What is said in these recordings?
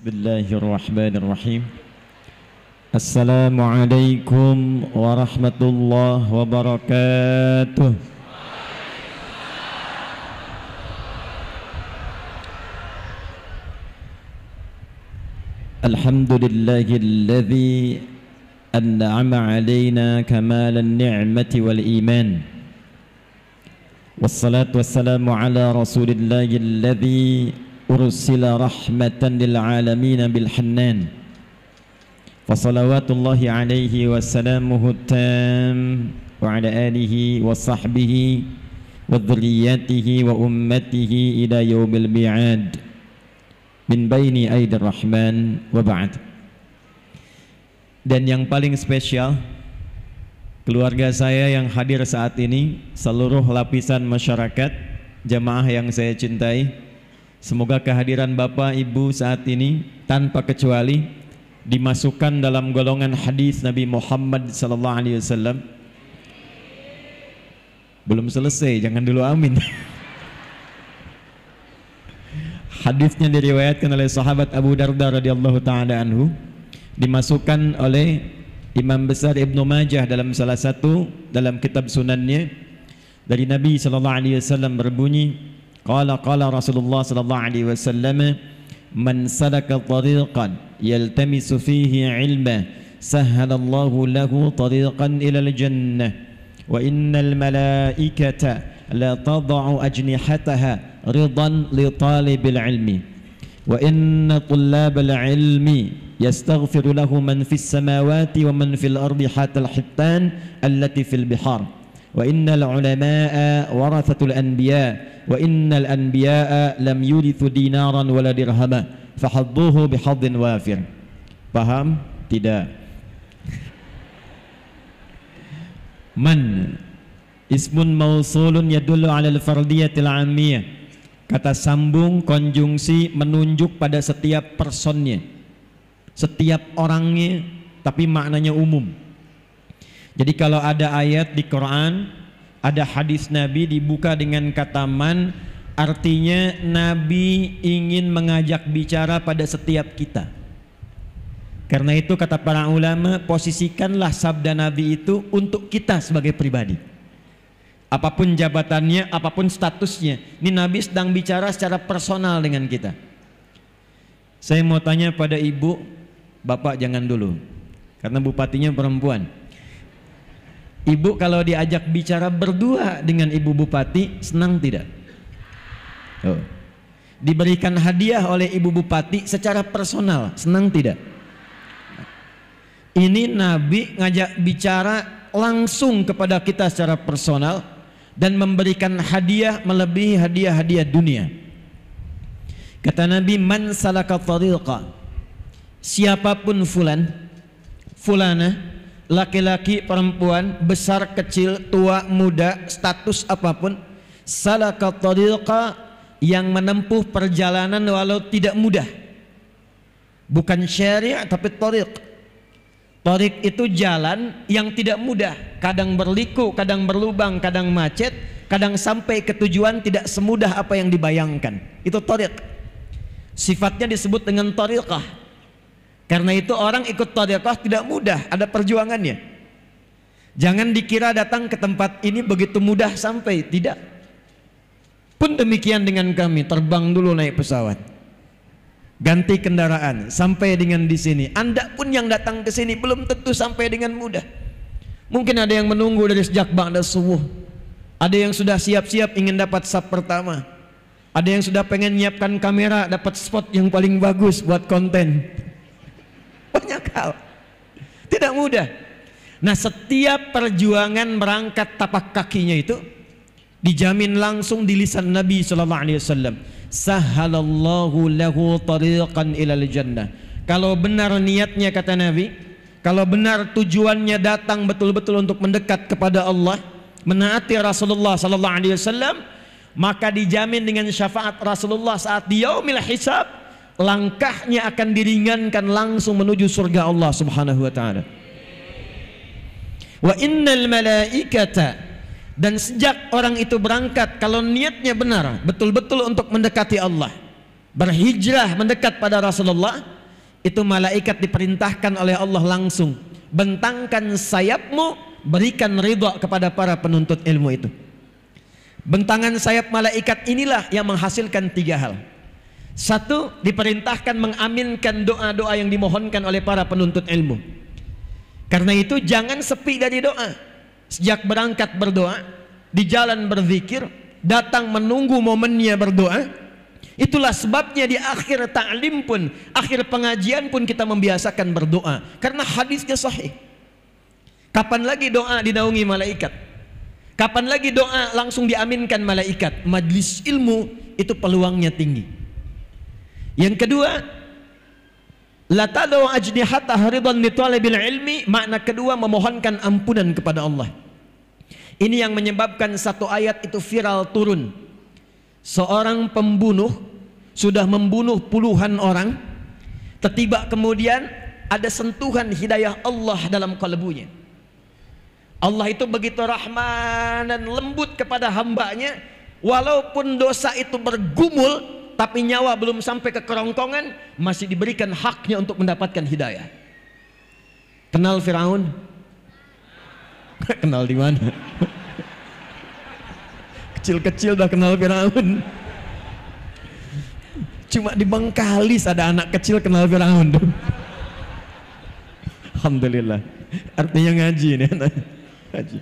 Bismillahirrahmanirrahim. Assalamualaikum warahmatullahi wabarakatuh. Alhamdulillahilladzi an'ama alaina kamalan ni'mati wal iman. Wassalatu wassalamu ala rasulillahilladzi ursila rahmatan lil alamin bil hannan. Fa salawatullahi alaihi wa salamuhu tam wa ala alihi wa sahbihi wa dhurriyyatihi wa ummatihi ila yaumil mi'ad min baini aidir rahman wa ba'd. Dan yang paling spesial, keluarga saya yang hadir saat ini, seluruh lapisan masyarakat, jamaah yang saya cintai, semoga kehadiran Bapak Ibu saat ini tanpa kecuali dimasukkan dalam golongan hadis Nabi Muhammad SAW. Belum selesai, jangan dulu amin. Hadisnya diriwayatkan oleh sahabat Abu Darda radhiyallahu taala anhu, dimasukkan oleh Imam besar Ibnu Majah dalam salah satu dalam kitab sunannya, dari Nabi SAW berbunyi, qala Rasulullah sallallahu alaihi wasallam, man salaka tariqan yaltamisu fihi ilma sahhalallahu lahu tariqan ilal jannah wa innal malaikata la tad'u ajnihataha ridan li talibil ilmi wa inna tullabal ilmi yastaghfiru lahu man fis samawati wa man fil ardi hatta al hittan allati fil bihar wa innal ulama'a warathatul anbiya wa innal anbiya'a lam yurithu dinaran wala dirhama fahadduhu bihadin wafir. Paham? Tidak. Man ismun mausulun yadullu ala al-fardiyatil 'ammiyah. Kata sambung konjungsi menunjuk pada setiap personnya, setiap orangnya, tapi maknanya umum. Jadi kalau ada ayat di Quran, ada hadis Nabi dibuka dengan kata man, artinya Nabi ingin mengajak bicara pada setiap kita. Karena itu kata para ulama, posisikanlah sabda Nabi itu untuk kita sebagai pribadi. Apapun jabatannya, apapun statusnya, ini Nabi sedang bicara secara personal dengan kita. Saya mau tanya pada ibu, bapak jangan dulu, karena bupatinya perempuan. Ibu kalau diajak bicara berdua dengan ibu bupati, senang tidak? Oh. Diberikan hadiah oleh ibu bupati secara personal, senang tidak? Ini Nabi ngajak bicara langsung kepada kita secara personal dan memberikan hadiah melebihi hadiah-hadiah dunia. Kata Nabi, man salaka tariqa, siapapun fulan, fulana, laki-laki, perempuan, besar, kecil, tua, muda, status apapun, salaka tariqa, yang menempuh perjalanan walau tidak mudah. Bukan syari' tapi tariq. Tariq itu jalan yang tidak mudah, kadang berliku, kadang berlubang, kadang macet, kadang sampai ke tujuan tidak semudah apa yang dibayangkan. Itu tariq. Sifatnya disebut dengan tariqah. Karena itu orang ikut tariqah tidak mudah, ada perjuangannya. Jangan dikira datang ke tempat ini begitu mudah sampai, tidak. Pun demikian dengan kami, terbang dulu naik pesawat, ganti kendaraan, sampai dengan di sini. Anda pun yang datang ke sini belum tentu sampai dengan mudah. Mungkin ada yang menunggu dari sejak ba'da subuh, ada yang sudah siap-siap ingin dapat saf pertama, ada yang sudah pengen nyiapkan kamera dapat spot yang paling bagus buat konten. Banyak hal, tidak mudah. Nah, setiap perjuangan merangkat tapak kakinya itu dijamin langsung di lisan Nabi SAW. Sahhalallahu lahu tariqan ilal jannah. Kalau benar niatnya, kata Nabi, kalau benar tujuannya datang betul-betul untuk mendekat kepada Allah, menaati Rasulullah SAW, maka dijamin dengan syafaat Rasulullah saat di yaumil hisab, langkahnya akan diringankan langsung menuju surga Allah Subhanahu wa taala. Wa innal malaikata, dan sejak orang itu berangkat, kalau niatnya benar betul-betul untuk mendekati Allah, berhijrah mendekat pada Rasulullah, itu malaikat diperintahkan oleh Allah langsung, bentangkan sayapmu, berikan ridha kepada para penuntut ilmu itu. Bentangan sayap malaikat inilah yang menghasilkan 3 hal. 1, diperintahkan mengaminkan doa-doa yang dimohonkan oleh para penuntut ilmu. Karena itu jangan sepi dari doa. Sejak berangkat berdoa, di jalan berzikir, datang menunggu momennya berdoa. Itulah sebabnya di akhir ta'lim pun, akhir pengajian pun kita membiasakan berdoa, karena hadisnya sahih. Kapan lagi doa dinaungi malaikat? Kapan lagi doa langsung diaminkan malaikat? Majlis ilmu itu peluangnya tinggi. Yang kedua, la tadau ajnihata haridan li talibil ilmi, makna kedua memohonkan ampunan kepada Allah. Ini yang menyebabkan satu ayat itu viral turun. Seorang pembunuh sudah membunuh puluhan orang, tiba kemudian ada sentuhan hidayah Allah dalam kalbunya. Allah itu begitu rahman dan lembut kepada hambanya, walaupun dosa itu bergumul, tapi nyawa belum sampai ke kerongkongan, masih diberikan haknya untuk mendapatkan hidayah. Kenal Firaun? Kenal di mana? Kecil-kecil udah kenal Firaun. Cuma di Bangkalis ada anak kecil kenal Firaun. Alhamdulillah. Artinya ngaji nih. Ngaji.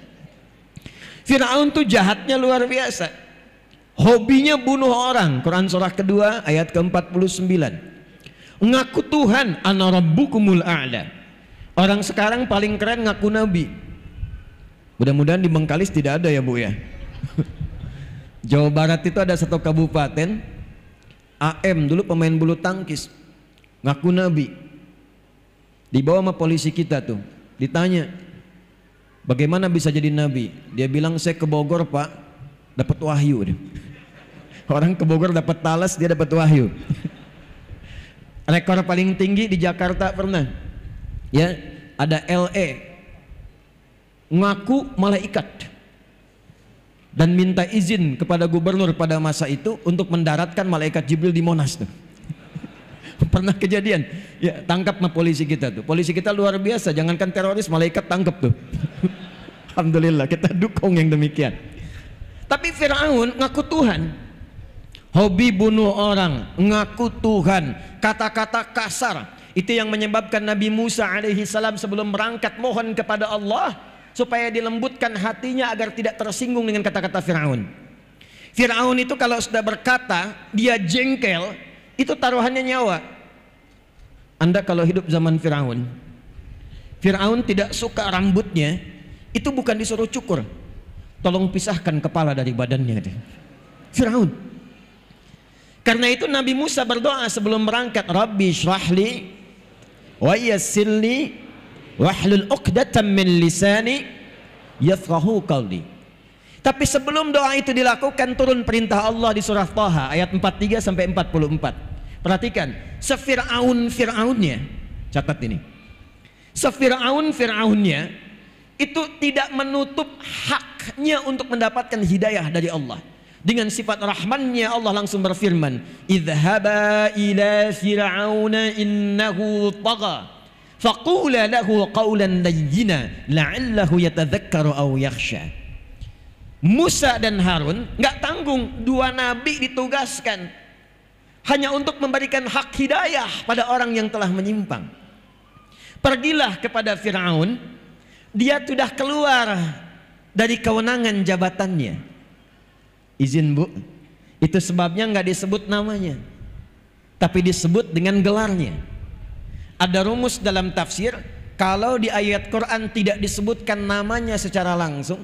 Firaun tuh jahatnya luar biasa. Hobinya bunuh orang. Quran surah kedua ayat ke-49. Ngaku Tuhan, ana rabbukumul a'la. Orang sekarang paling keren ngaku nabi. Mudah-mudahan di Bengkalis tidak ada ya Bu ya. Jawa Barat itu ada satu kabupaten, AM dulu pemain bulu tangkis, ngaku nabi. Dibawa sama polisi kita tuh, ditanya, bagaimana bisa jadi nabi? Dia bilang, saya ke Bogor Pak, dapat wahyu. Orang ke Bogor dapat talas, dia dapat wahyu. Rekor paling tinggi di Jakarta pernah, ya ada LE ngaku malaikat dan minta izin kepada gubernur pada masa itu untuk mendaratkan malaikat Jibril di Monas tuh. Pernah kejadian, ya tangkap sama polisi kita tuh. Polisi kita luar biasa, jangankan teroris, malaikat tangkap tuh. Alhamdulillah, kita dukung yang demikian. Tapi Firaun ngaku Tuhan, hobi bunuh orang, ngaku Tuhan, kata-kata kasar. Itu yang menyebabkan Nabi Musa alaihi salam sebelum berangkat mohon kepada Allah supaya dilembutkan hatinya agar tidak tersinggung dengan kata-kata Firaun. Firaun itu kalau sudah berkata, dia jengkel, itu taruhannya nyawa. Anda kalau hidup zaman Firaun, Firaun tidak suka rambutnya, itu bukan disuruh cukur, tolong pisahkan kepala dari badannya. Firaun. Karena itu Nabi Musa berdoa sebelum berangkat, Rabbi syrahli wa yassirli wahlul 'uqdatam min lisani yafqahu qawli. Tapi sebelum doa itu dilakukan, turun perintah Allah di surah Thaha ayat 43 sampai 44. Perhatikan, Fir'aunnya, catat ini. Fir'aunnya itu tidak menutup haknya untuk mendapatkan hidayah dari Allah. Dengan sifat rahmannya Allah langsung berfirman, idhaba ila fir'auna innahu tagha faqula lahu qawlan layyina la'allahu yatadhakkaru aw yakhsha. Musa dan Harun nggak tanggung, dua nabi ditugaskan hanya untuk memberikan hak hidayah pada orang yang telah menyimpang. Pergilah kepada Firaun, dia sudah keluar dari kewenangan jabatannya. Izin Bu, itu sebabnya nggak disebut namanya, tapi disebut dengan gelarnya. Ada rumus dalam tafsir, kalau di ayat Quran tidak disebutkan namanya secara langsung,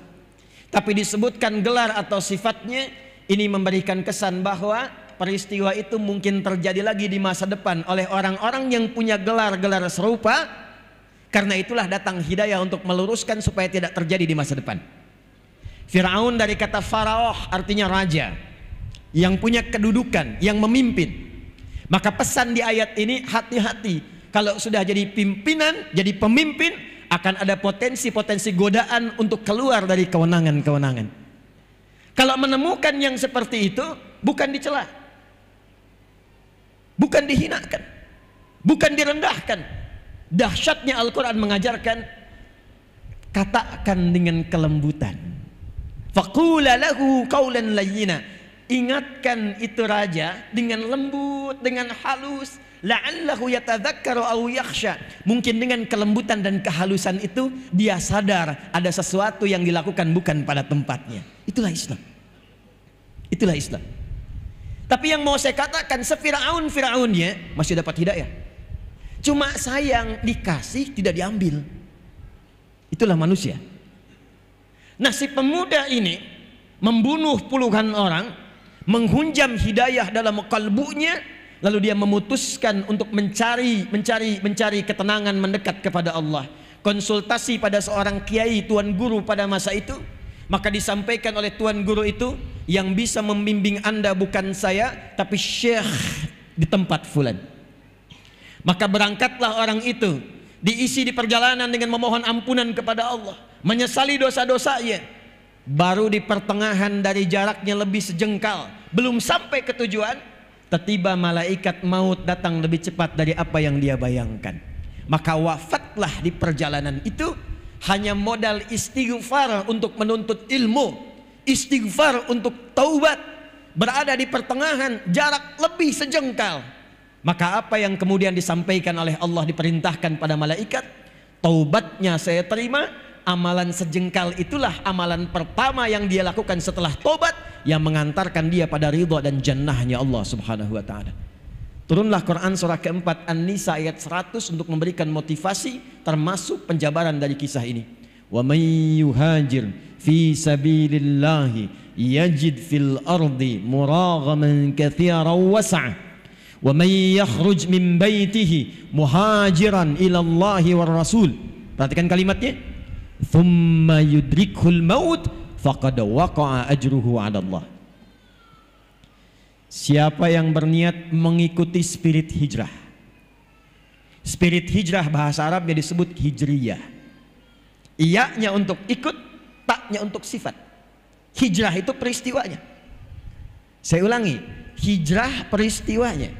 tapi disebutkan gelar atau sifatnya, ini memberikan kesan bahwa peristiwa itu mungkin terjadi lagi di masa depan oleh orang-orang yang punya gelar-gelar serupa. Karena itulah datang hidayah untuk meluruskan supaya tidak terjadi di masa depan. Firaun dari kata faraoh artinya raja, yang punya kedudukan, yang memimpin. Maka pesan di ayat ini, hati-hati. Kalau sudah jadi pimpinan, jadi pemimpin, akan ada potensi-potensi godaan untuk keluar dari kewenangan-kewenangan. Kalau menemukan yang seperti itu, bukan dicela. bukan dihinakan, bukan direndahkan. Dahsyatnya Al-Quran mengajarkan, katakan dengan kelembutan. Faqula lahu qawlan layyina. Ingatkan itu raja dengan lembut, dengan halus. La'allahu yatadzakkaru aw yakhsha. Mungkin dengan kelembutan dan kehalusan itu dia sadar ada sesuatu yang dilakukan bukan pada tempatnya. Itulah Islam. Itulah Islam. Tapi yang mau saya katakan, Fir'aunnya masih dapat hidayah. Cuma sayang, dikasih tidak diambil. Itulah manusia. Nah, si pemuda ini membunuh puluhan orang, menghunjam hidayah dalam kalbunya, lalu dia memutuskan untuk mencari ketenangan, mendekat kepada Allah. Konsultasi pada seorang kiai, tuan guru pada masa itu. Maka disampaikan oleh tuan guru itu, yang bisa membimbing Anda bukan saya, tapi syekh di tempat fulan. Maka berangkatlah orang itu, diisi di perjalanan dengan memohon ampunan kepada Allah, menyesali dosa-dosanya. Baru di pertengahan dari jaraknya lebih sejengkal, belum sampai ke tujuan, tiba-tiba malaikat maut datang lebih cepat dari apa yang dia bayangkan. Maka wafatlah di perjalanan itu. Hanya modal istighfar untuk menuntut ilmu, istighfar untuk taubat, berada di pertengahan jarak lebih sejengkal. Maka apa yang kemudian disampaikan oleh Allah, diperintahkan pada malaikat, taubatnya saya terima. Amalan sejengkal itulah amalan pertama yang dia lakukan setelah taubat, yang mengantarkan dia pada ridha dan jannahnya Allah subhanahu wa ta'ala. Turunlah Quran surah keempat An-Nisa ayat 100 untuk memberikan motivasi, termasuk penjabaran dari kisah ini. Wa may yuhajir fi sabilillahi yajid fil ardi muraghaman katsiran was'a. Wa may yakhruj min baitihi muhajiran ila Allahi war Rasul. Perhatikan kalimatnya. Thumma yudrikhul maut faqad waqa'a ajruhu 'ala Allah. Siapa yang berniat mengikuti spirit hijrah. Spirit hijrah bahasa Arabnya disebut hijriyah. Iya-nya untuk ikut, taknya untuk sifat. Hijrah itu peristiwanya. Saya ulangi, hijrah peristiwanya.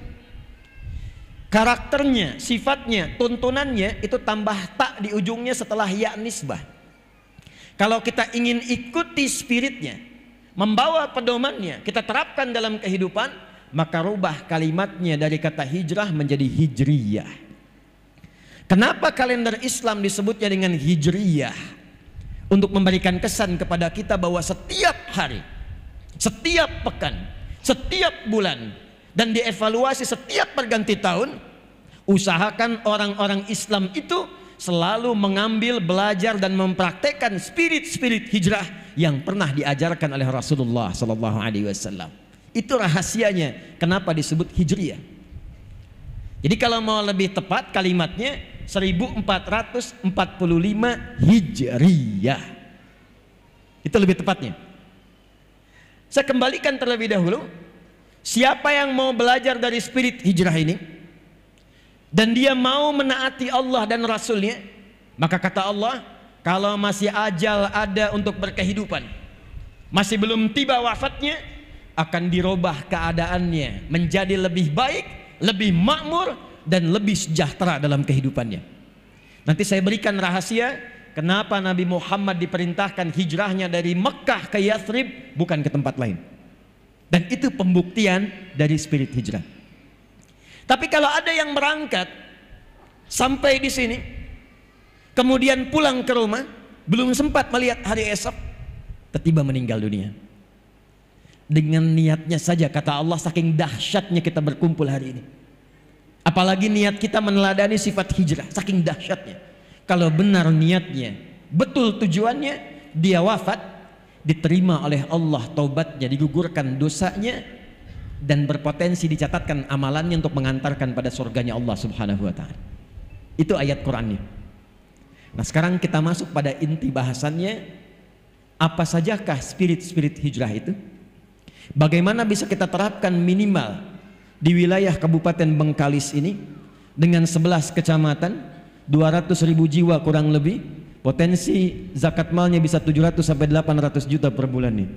Karakternya, sifatnya, tuntunannya itu tambah tak di ujungnya setelah ya nisbah. Kalau kita ingin ikuti spiritnya, membawa pedomannya, kita terapkan dalam kehidupan, maka rubah kalimatnya dari kata hijrah menjadi hijriyah. Kenapa kalender Islam disebutnya dengan hijriyah? Untuk memberikan kesan kepada kita bahwa setiap hari, setiap pekan, setiap bulan, dan dievaluasi setiap perganti tahun, usahakan orang-orang Islam itu selalu mengambil, belajar dan mempraktekkan spirit-spirit hijrah yang pernah diajarkan oleh Rasulullah sallallahu alaihi wasallam. Itu rahasianya kenapa disebut hijriyah. Jadi kalau mau lebih tepat kalimatnya 1445 hijriyah. Itu lebih tepatnya. Saya kembalikan terlebih dahulu. Siapa yang mau belajar dari spirit hijrah ini dan dia mau menaati Allah dan Rasulnya, maka kata Allah, kalau masih ajal ada untuk berkehidupan, masih belum tiba wafatnya, akan dirubah keadaannya menjadi lebih baik, lebih makmur, dan lebih sejahtera dalam kehidupannya. Nanti saya berikan rahasia kenapa Nabi Muhammad diperintahkan hijrahnya dari Mekah ke Yathrib, bukan ke tempat lain. Dan itu pembuktian dari spirit hijrah. Tapi kalau ada yang berangkat sampai di sini, kemudian pulang ke rumah, belum sempat melihat hari esok, tiba-tiba meninggal dunia. Dengan niatnya saja, kata Allah, saking dahsyatnya kita berkumpul hari ini. Apalagi niat kita meneladani sifat hijrah, saking dahsyatnya. Kalau benar niatnya, betul tujuannya, dia wafat, diterima oleh Allah taubatnya, digugurkan dosanya, dan berpotensi dicatatkan amalannya untuk mengantarkan pada surganya Allah subhanahu wa ta'ala. Itu ayat Qur'annya. Nah sekarang kita masuk pada inti bahasannya. Apa sajakah spirit-spirit hijrah itu? Bagaimana bisa kita terapkan minimal di wilayah Kabupaten Bengkalis ini dengan 11 kecamatan, 200.000 jiwa kurang lebih, potensi zakat malnya bisa 700 sampai 800 juta per bulan nih.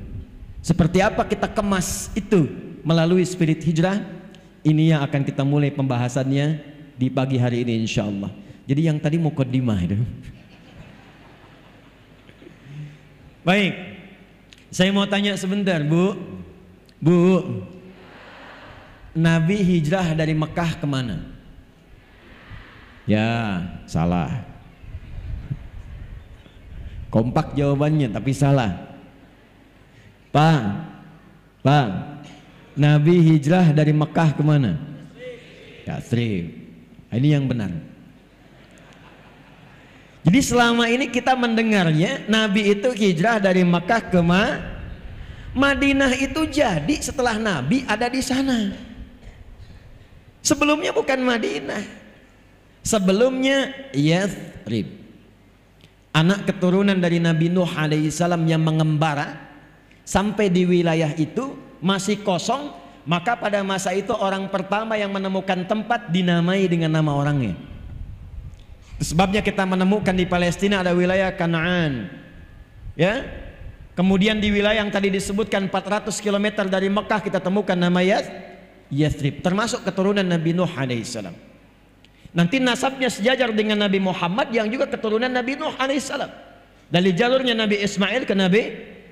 Seperti apa kita kemas itu melalui spirit hijrah? Ini yang akan kita mulai pembahasannya di pagi hari ini insya Allah. Jadi yang tadi mukaddimah itu. Baik, saya mau tanya sebentar Bu. Nabi hijrah dari Mekah kemana? Ya, salah. Kompak jawabannya tapi salah. Pak, Nabi hijrah dari Mekah kemana? Yathrib. Ini yang benar. Jadi selama ini kita mendengarnya Nabi itu hijrah dari Mekah ke Madinah itu jadi setelah Nabi ada di sana. Sebelumnya bukan Madinah. Sebelumnya Yathrib. Anak keturunan dari Nabi Nuh alaihissalam yang mengembara sampai di wilayah itu masih kosong, maka pada masa itu orang pertama yang menemukan tempat dinamai dengan nama orangnya. Sebabnya kita menemukan di Palestina ada wilayah Kanaan, ya. Kemudian di wilayah yang tadi disebutkan 400 km dari Mekah kita temukan nama Yathrib, termasuk keturunan Nabi Nuh alaihissalam. Nanti nasabnya sejajar dengan Nabi Muhammad yang juga keturunan Nabi Nuh alaihissalam. Dari jalurnya Nabi Ismail ke Nabi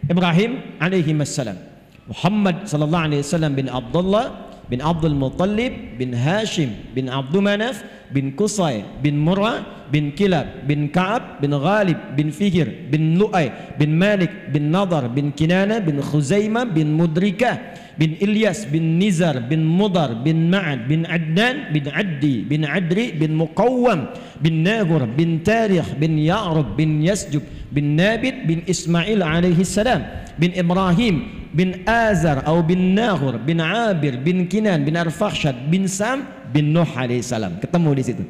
Ibrahim alaihissalam. Muhammad sallallahu alaihi wasallam bin Abdullah bin Abdul Muttalib bin Hashim bin Abdul Manaf bin Qusay bin Murrah bin Kilab bin Ka'ab bin Ghalib bin Fihr bin Lu'ay bin Malik bin Nadar bin Kinana bin Khuzaimah bin Mudrikah bin Ilyas bin Nizar bin Mudar bin Ma'ad bin Adnan bin Addi bin Adri bin Muqawwam bin Nagur bin Tarikh bin Ya'rub bin Yasjub bin Nabit bin Ismail alaihi salam bin Ibrahim bin Azar atau bin Nagur bin Abir bin Kinan bin Arfakhshad bin Sam bin Nuh alaihi salam. Ketemu di situ.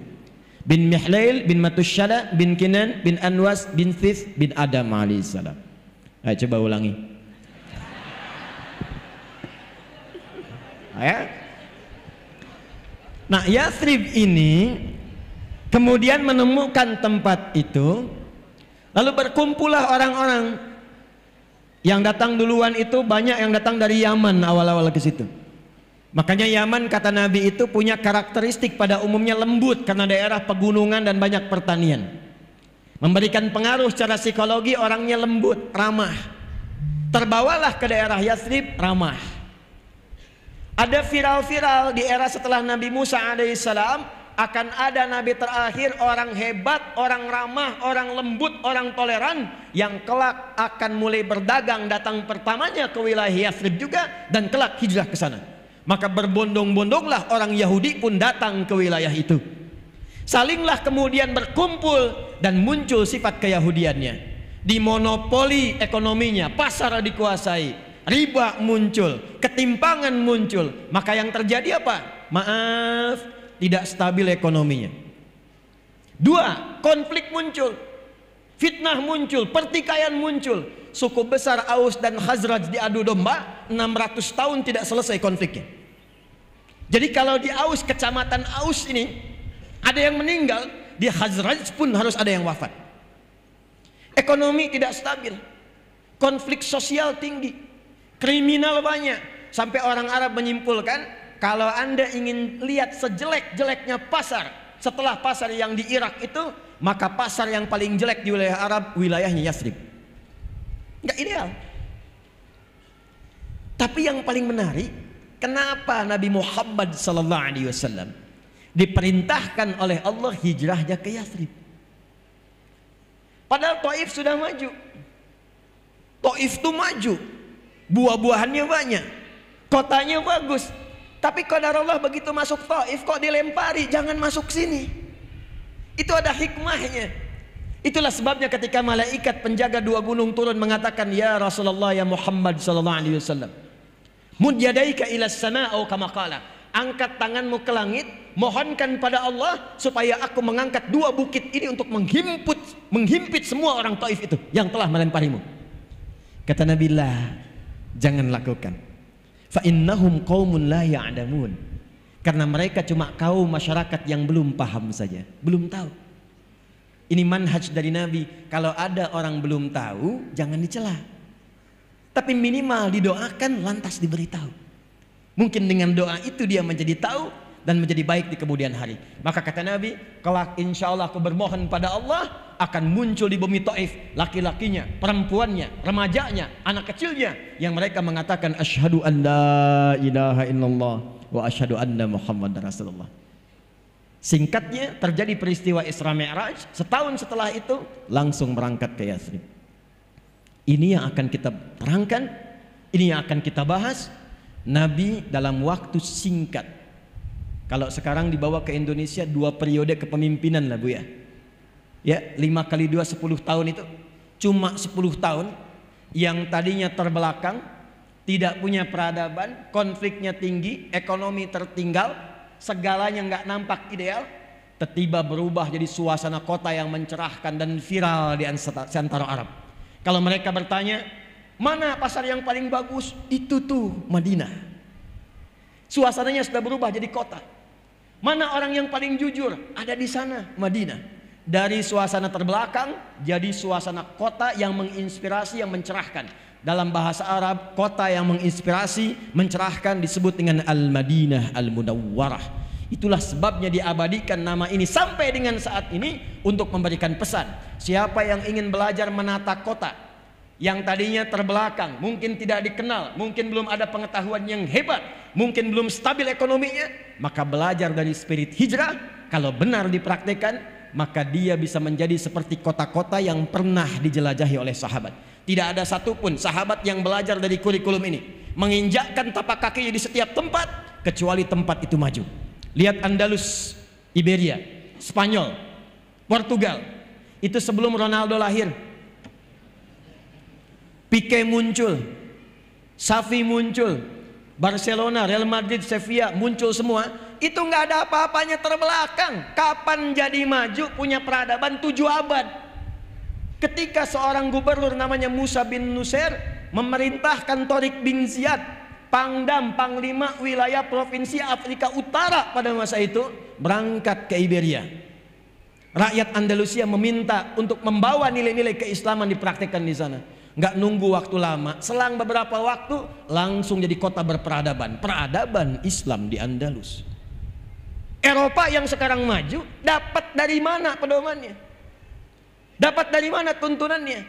Bin Mihlail bin Matusyala bin Kinan bin Anwas bin Thith bin Adam alaihi salam. Ayo coba ulangi. Ya. Nah, Yathrib ini kemudian menemukan tempat itu, lalu berkumpullah orang-orang yang datang duluan itu banyak yang datang dari Yaman awal-awal ke situ. Makanya Yaman kata Nabi itu punya karakteristik pada umumnya lembut karena daerah pegunungan dan banyak pertanian. Memberikan pengaruh secara psikologi orangnya lembut, ramah. Terbawalah ke daerah Yathrib ramah. Ada viral-viral di era setelah Nabi Musa alaihissalam akan ada nabi terakhir orang hebat, orang ramah, orang lembut, orang toleran yang kelak akan mulai berdagang, datang pertamanya ke wilayah Yathrib juga dan kelak hijrah ke sana. Maka berbondong-bondonglah orang Yahudi pun datang ke wilayah itu. Salinglah kemudian berkumpul dan muncul sifat keyahudiannya. Dimonopoli ekonominya, pasar dikuasai. Riba muncul, ketimpangan muncul, maka yang terjadi apa? Maaf, tidak stabil ekonominya. Dua, konflik muncul, fitnah muncul, pertikaian muncul. Suku besar Aus dan Khazraj diadu domba, 600 tahun tidak selesai konfliknya. Jadi kalau di Aus, kecamatan Aus ini ada yang meninggal, di Khazraj pun harus ada yang wafat. Ekonomi tidak stabil, konflik sosial tinggi, kriminal banyak, sampai orang Arab menyimpulkan kalau Anda ingin lihat sejelek-jeleknya pasar setelah pasar yang di Irak itu, maka pasar yang paling jelek di wilayah Arab wilayahnya Yathrib. Nggak ideal. Tapi yang paling menarik, kenapa Nabi Muhammad SAW diperintahkan oleh Allah hijrahnya ke Yathrib? Padahal Taif sudah maju. Taif itu maju, buah-buahannya banyak, kotanya bagus. Tapi qadarullah begitu masuk Taif kok dilempari, jangan masuk sini. Itu ada hikmahnya. Itulah sebabnya ketika malaikat penjaga dua gunung turun mengatakan, ya Rasulullah ya Muhammad sallallahu alaihi wasallam, mud yadaika ila sama atau kama qala, angkat tanganmu ke langit, mohonkan pada Allah supaya aku mengangkat dua bukit ini untuk menghimpit semua orang Taif itu yang telah melemparimu. Kata Nabi, lah, jangan lakukan. Fa innahum qaumun la ya'lamun. Karena mereka cuma kaum masyarakat yang belum paham saja, belum tahu. Ini manhaj dari Nabi, kalau ada orang belum tahu jangan dicela. Tapi minimal didoakan lantas diberitahu. Mungkin dengan doa itu dia menjadi tahu dan menjadi baik di kemudian hari. Maka kata Nabi, kelak insya Allah aku bermohon pada Allah, akan muncul di bumi Taif laki-lakinya, perempuannya, remajanya, anak kecilnya, yang mereka mengatakan asyhadu an la ilaha illallah wa asyhadu anna Muhammadar Rasulullah. Singkatnya, terjadi peristiwa Isra Mi'raj. Setahun setelah itu langsung berangkat ke Yathrib. Ini yang akan kita terangkan, ini yang akan kita bahas. Nabi dalam waktu singkat, kalau sekarang dibawa ke Indonesia 2 periode kepemimpinan lah Bu ya. Ya, 5 kali 2 10 tahun itu cuma 10 tahun yang tadinya terbelakang, tidak punya peradaban, konfliknya tinggi, ekonomi tertinggal, segalanya nggak nampak ideal, tiba-tiba berubah jadi suasana kota yang mencerahkan dan viral di antara Arab. Kalau mereka bertanya, mana pasar yang paling bagus? Itu tuh Madinah. Suasananya sudah berubah jadi kota. Mana orang yang paling jujur? Ada di sana, Madinah. Dari suasana terbelakang jadi suasana kota yang menginspirasi, yang mencerahkan. Dalam bahasa Arab, kota yang menginspirasi, mencerahkan disebut dengan Al-Madinah Al-Munawwarah. Itulah sebabnya diabadikan nama ini sampai dengan saat ini untuk memberikan pesan. Siapa yang ingin belajar menata kota yang tadinya terbelakang, mungkin tidak dikenal, mungkin belum ada pengetahuan yang hebat, mungkin belum stabil ekonominya, maka belajar dari spirit hijrah. Kalau benar dipraktikkan, maka dia bisa menjadi seperti kota-kota yang pernah dijelajahi oleh sahabat. Tidak ada satupun sahabat yang belajar dari kurikulum ini, menginjakkan tapak kakinya di setiap tempat, kecuali tempat itu maju. Lihat Andalus, Iberia, Spanyol, Portugal. Itu sebelum Ronaldo lahir. Pique muncul, Xavi muncul, Barcelona, Real Madrid, Sevilla muncul semua. Itu nggak ada apa-apanya terbelakang. Kapan jadi maju punya peradaban 7 abad? Ketika seorang gubernur namanya Musa bin Nusair memerintahkan Tariq bin Ziyad, Pangdam, Panglima wilayah provinsi Afrika Utara pada masa itu, berangkat ke Iberia. Rakyat Andalusia meminta untuk membawa nilai-nilai keislaman dipraktikkan di sana. Nggak nunggu waktu lama, selang beberapa waktu langsung jadi kota berperadaban. Peradaban Islam di Andalus. Eropa yang sekarang maju dapat dari mana pedomannya? Dapat dari mana tuntunannya?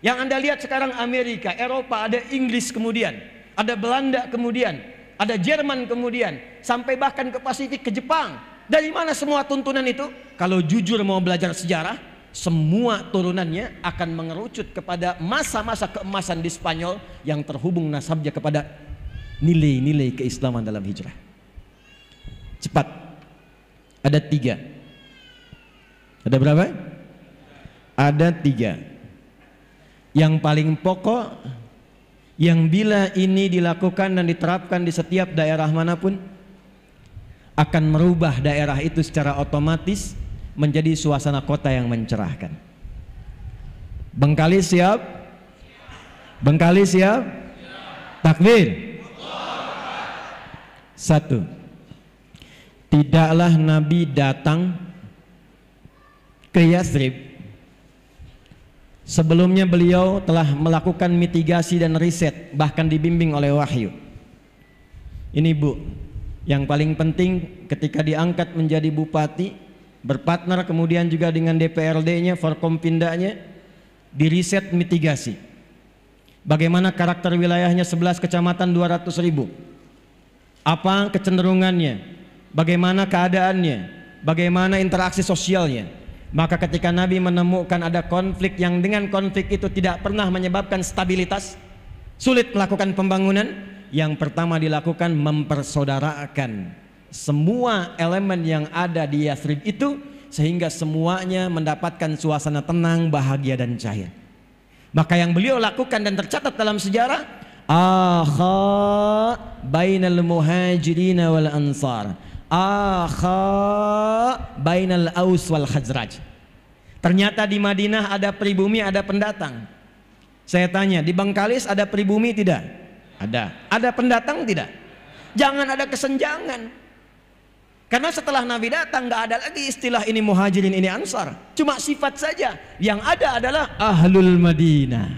Yang Anda lihat sekarang Amerika, Eropa, ada Inggris kemudian, ada Belanda kemudian, ada Jerman kemudian, sampai bahkan ke Pasifik, ke Jepang. Dari mana semua tuntunan itu? Kalau jujur mau belajar sejarah, semua turunannya akan mengerucut kepada masa-masa keemasan di Spanyol yang terhubung nasabnya kepada nilai-nilai keislaman dalam hijrah. Cepat, ada 3. Ada berapa? Ada 3. Yang paling pokok, yang bila ini dilakukan dan diterapkan di setiap daerah manapun, akan merubah daerah itu secara otomatis menjadi suasana kota yang mencerahkan. Bengkalis siap? Bengkalis siap? Takbir. 1. Tidaklah Nabi datang ke Yathrib sebelumnya beliau telah melakukan mitigasi dan riset, bahkan dibimbing oleh wahyu. Ini Bu, yang paling penting ketika diangkat menjadi bupati, berpartner kemudian juga dengan DPRD-nya, Forkompindanya, diriset mitigasi. Bagaimana karakter wilayahnya 11 kecamatan 200.000. Apa kecenderungannya? Bagaimana keadaannya? Bagaimana interaksi sosialnya? Maka ketika Nabi menemukan ada konflik yang dengan konflik itu tidak pernah menyebabkan stabilitas, sulit melakukan pembangunan, yang pertama dilakukan mempersaudarakan semua elemen yang ada di Yathrib itu, sehingga semuanya mendapatkan suasana tenang, bahagia dan cair. Maka yang beliau lakukan dan tercatat dalam sejarah, akha bainal muhajirin wal ansar, akha bainal aus wal khazraj. Ternyata di Madinah ada pribumi, ada pendatang. Saya tanya, di Bengkalis ada pribumi tidak? Ada. Ada pendatang tidak? Jangan ada kesenjangan. Karena setelah Nabi datang nggak ada lagi istilah ini muhajirin, ini ansar. Cuma sifat saja. Yang ada adalah ahlul Madinah.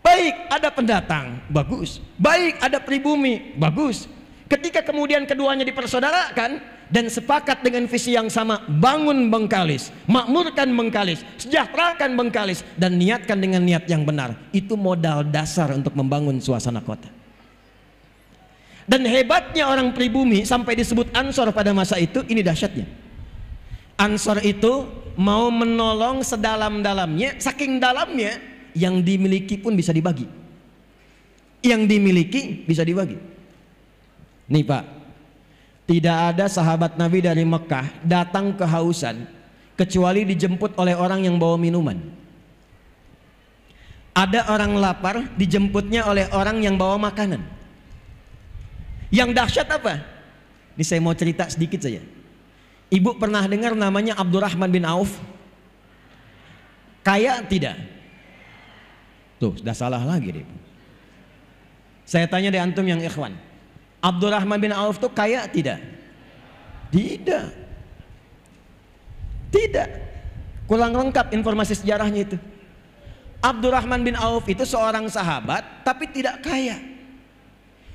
Baik ada pendatang, bagus. Baik ada pribumi, bagus. Ketika kemudian keduanya dipersaudarakan dan sepakat dengan visi yang sama, bangun Bengkalis, makmurkan Bengkalis, sejahterakan Bengkalis, dan niatkan dengan niat yang benar. Itu modal dasar untuk membangun suasana kota. Dan hebatnya orang pribumi sampai disebut Ansor pada masa itu, ini dahsyatnya. Ansor itu mau menolong sedalam-dalamnya, saking dalamnya yang dimiliki pun bisa dibagi. Yang dimiliki bisa dibagi. Nih Pak, tidak ada sahabat Nabi dari Mekah datang kehausan kecuali dijemput oleh orang yang bawa minuman. Ada orang lapar dijemputnya oleh orang yang bawa makanan. Yang dahsyat apa? Ini saya mau cerita sedikit saja. Ibu pernah dengar namanya Abdurrahman bin Auf? Kaya tidak? Tuh, sudah salah lagi deh. Saya tanya deh antum yang ikhwan. Abdurrahman bin Auf tuh kaya tidak? Tidak. Tidak. Kurang lengkap informasi sejarahnya itu. Abdurrahman bin Auf itu seorang sahabat tapi tidak kaya.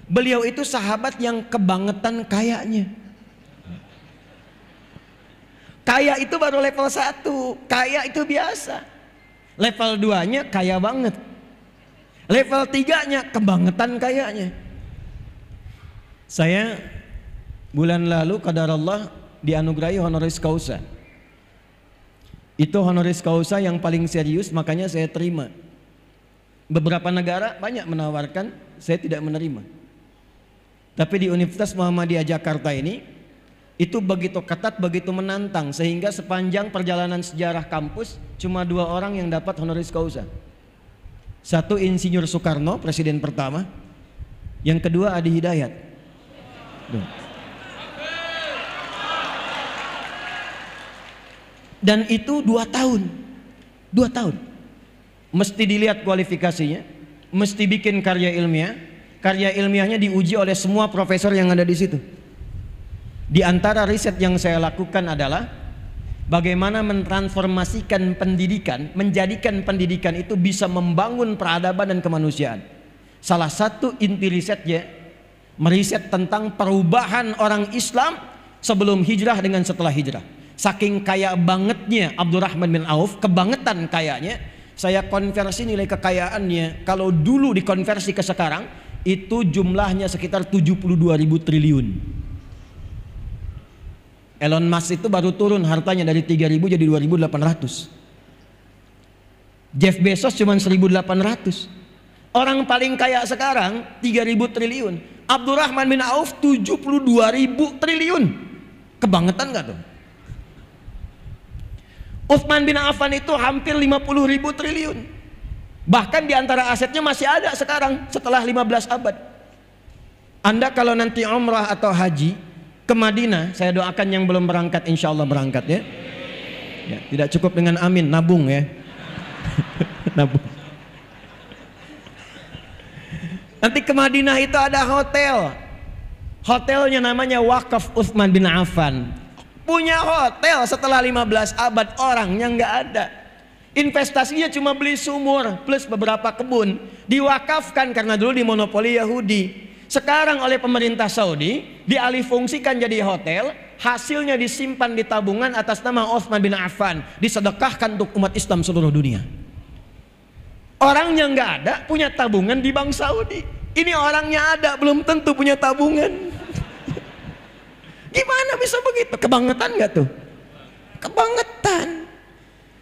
Beliau itu sahabat yang kebangetan kayanya. Kaya itu baru level 1. Kaya itu biasa. Level 2-nya kaya banget. Level 3-nya kebangetan kayanya. Saya bulan lalu qadarullah dianugerahi honoris causa. Itu honoris causa yang paling serius, makanya saya terima. Beberapa negara banyak menawarkan, saya tidak menerima. Tapi di Universitas Muhammadiyah Jakarta ini itu begitu ketat, begitu menantang, sehingga sepanjang perjalanan sejarah kampus cuma 2 orang yang dapat honoris causa. Satu Insinyur Soekarno, presiden pertama. Yang kedua Adi Hidayat. Dan itu 2 tahun. 2 tahun. Mesti dilihat kualifikasinya, mesti bikin karya ilmiah. Karya ilmiahnya diuji oleh semua profesor yang ada di situ. Di antara riset yang saya lakukan adalah bagaimana mentransformasikan pendidikan, menjadikan pendidikan itu bisa membangun peradaban dan kemanusiaan. Salah satu inti risetnya meriset tentang perubahan orang Islam sebelum hijrah dengan setelah hijrah. Saking kaya bangetnya Abdurrahman bin Auf, kebangetan kayanya, saya konversi nilai kekayaannya. Kalau dulu dikonversi ke sekarang, itu jumlahnya sekitar 72.000 triliun. Elon Musk itu baru turun hartanya dari 3.000 jadi 2.800. Jeff Bezos cuma 1.800. Orang paling kaya sekarang 3.000 triliun. Abdurrahman bin Auf 72.000 triliun. Kebangetan gak tuh? Utsman bin Affan itu hampir 50.000 triliun. Bahkan di antara asetnya masih ada sekarang setelah 15 abad. Anda kalau nanti umrah atau haji ke Madinah, saya doakan yang belum berangkat insya Allah berangkat ya. Ya, tidak cukup dengan amin, nabung ya. Nabung. Nanti ke Madinah itu ada hotel. Hotelnya namanya Wakaf Utsman bin Affan. Punya hotel setelah 15 abad, orangnya nggak ada. Investasinya cuma beli sumur plus beberapa kebun, diwakafkan karena dulu dimonopoli Yahudi. Sekarang oleh pemerintah Saudi dialihfungsikan jadi hotel, hasilnya disimpan di tabungan atas nama Utsman bin Affan, disedekahkan untuk umat Islam seluruh dunia. Orangnya nggak ada, punya tabungan di bank Saudi. Ini orangnya ada, belum tentu punya tabungan. Gimana bisa begitu? Kebangetan nggak tuh? Kebangetan.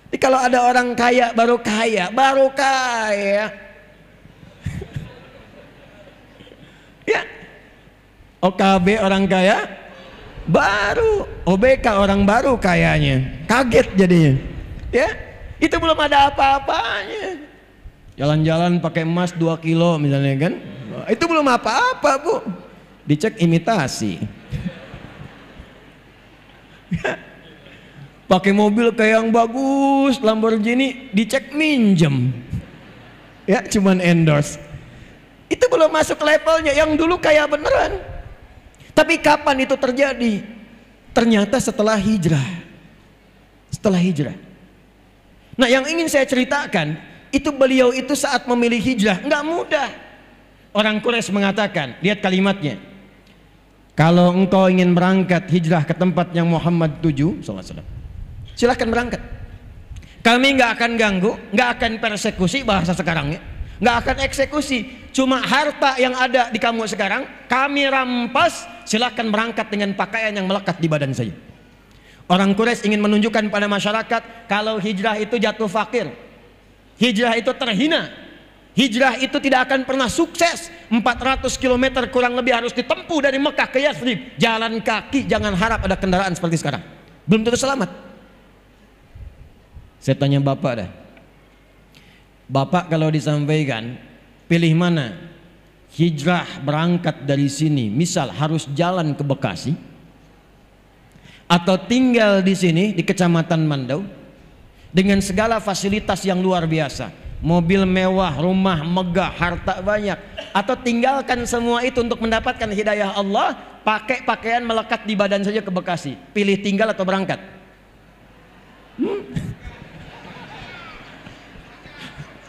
Jadi kalau ada orang kaya baru kaya, ya. OKB orang kaya baru, OBK orang baru kayanya, kaget jadinya. Ya, itu belum ada apa-apanya. Jalan-jalan pakai emas 2 kilo misalnya kan, itu belum apa-apa Bu. Dicek imitasi. Pakai mobil kayak yang bagus, Lamborghini, dicek minjem. Ya, cuman endorse. Itu belum masuk levelnya, yang dulu kayak beneran. Tapi kapan itu terjadi? Ternyata setelah hijrah. Setelah hijrah. Nah, yang ingin saya ceritakan, Itu beliau itu saat memilih hijrah nggak mudah. Orang Quraisy mengatakan, lihat kalimatnya, kalau engkau ingin berangkat hijrah ke tempat yang Muhammad tuju SAW, silahkan berangkat. Kami nggak akan ganggu, nggak akan persekusi, bahasa sekarangnya nggak akan eksekusi. Cuma harta yang ada di kamu sekarang kami rampas, silahkan berangkat dengan pakaian yang melekat di badan saya. Orang Quraisy ingin menunjukkan pada masyarakat kalau hijrah itu jatuh fakir, hijrah itu terhina, hijrah itu tidak akan pernah sukses. 400 km kurang lebih harus ditempuh dari Mekah ke Yathrib, jalan kaki, jangan harap ada kendaraan seperti sekarang, belum tentu selamat. Saya tanya bapak dah, bapak kalau disampaikan pilih mana, hijrah berangkat dari sini misal harus jalan ke Bekasi, atau tinggal di sini di Kecamatan Mandau dengan segala fasilitas yang luar biasa, mobil mewah, rumah megah, harta banyak, atau tinggalkan semua itu untuk mendapatkan hidayah Allah, pakai pakaian melekat di badan saja ke Bekasi, pilih tinggal atau berangkat?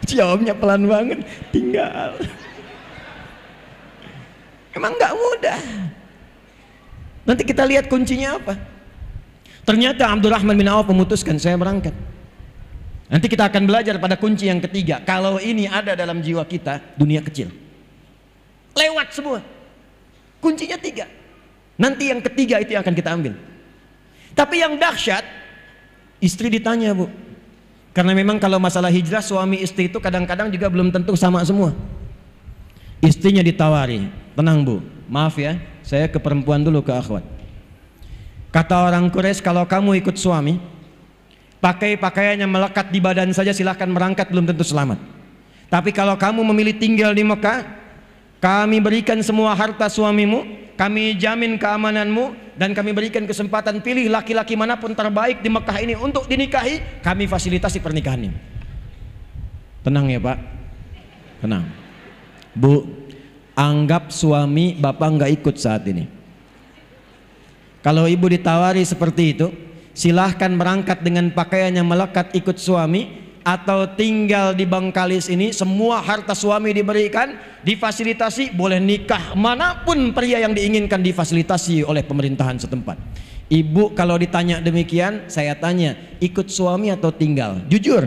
Jawabnya pelan banget, tinggal. Emang nggak mudah. Nanti kita lihat kuncinya apa. Ternyata Abdurrahman bin Auf memutuskan, saya berangkat. Nanti kita akan belajar pada kunci yang ketiga. Kalau ini ada dalam jiwa kita, dunia kecil, lewat semua. Kuncinya 3. Nanti yang ketiga itu yang akan kita ambil. Tapi yang dahsyat, istri ditanya, Bu, karena memang kalau masalah hijrah suami istri itu kadang-kadang juga belum tentu sama semua. Istrinya ditawari, tenang Bu, maaf ya, saya ke perempuan dulu, ke akhwat. Kata orang Quraisy, kalau kamu ikut suami, pakai pakaian yang melekat di badan saja silahkan berangkat, belum tentu selamat. Tapi kalau kamu memilih tinggal di Mekah, kami berikan semua harta suamimu, kami jamin keamananmu, dan kami berikan kesempatan pilih laki-laki manapun terbaik di Mekah ini untuk dinikahi, kami fasilitasi pernikahannya. Tenang ya Pak, tenang. Bu, anggap suami Bapak nggak ikut saat ini. Kalau ibu ditawari seperti itu, silahkan berangkat dengan pakaian yang melekat ikut suami, atau tinggal di Bangkalis ini, semua harta suami diberikan, difasilitasi, boleh nikah manapun pria yang diinginkan difasilitasi oleh pemerintahan setempat. Ibu kalau ditanya demikian, saya tanya, ikut suami atau tinggal? Jujur.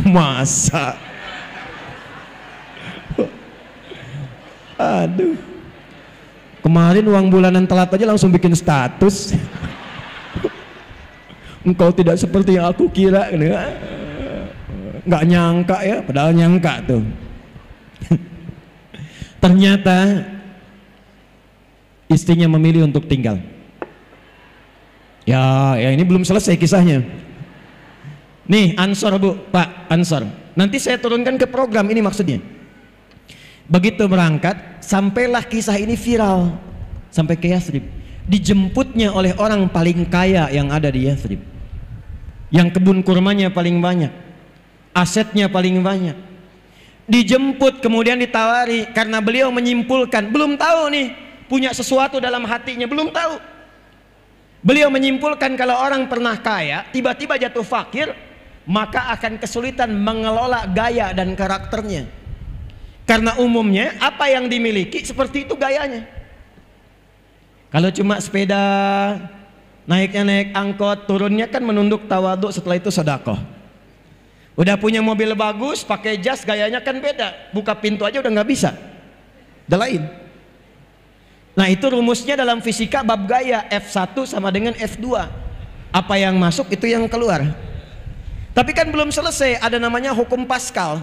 Masa? Aduh, kemarin uang bulanan telat aja langsung bikin status. Engkau tidak seperti yang aku kira, nggak nyangka ya, padahal nyangka tuh. Ternyata istrinya memilih untuk tinggal. Ya ini belum selesai kisahnya. Nih Ansor Bu, Pak Ansor, nanti saya turunkan ke program ini maksudnya. Begitu berangkat, sampailah kisah ini viral sampai ke Yathrib. Dijemputnya oleh orang paling kaya yang ada di Yathrib, yang kebun kurmanya paling banyak, asetnya paling banyak. Dijemput kemudian ditawari, karena beliau menyimpulkan, belum tahu nih, punya sesuatu dalam hatinya, belum tahu. Beliau menyimpulkan kalau orang pernah kaya tiba-tiba jatuh fakir, maka akan kesulitan mengelola gaya dan karakternya, karena umumnya apa yang dimiliki seperti itu gayanya. Kalau cuma sepeda, naiknya naik angkot, turunnya kan menunduk tawaduk, setelah itu sedekah. Udah punya mobil bagus, pakai jas, gayanya kan beda, buka pintu aja udah nggak bisa, udah lain. Nah itu rumusnya dalam fisika bab gaya, F1 sama dengan F2, apa yang masuk itu yang keluar. Tapi kan belum selesai, ada namanya hukum Pascal,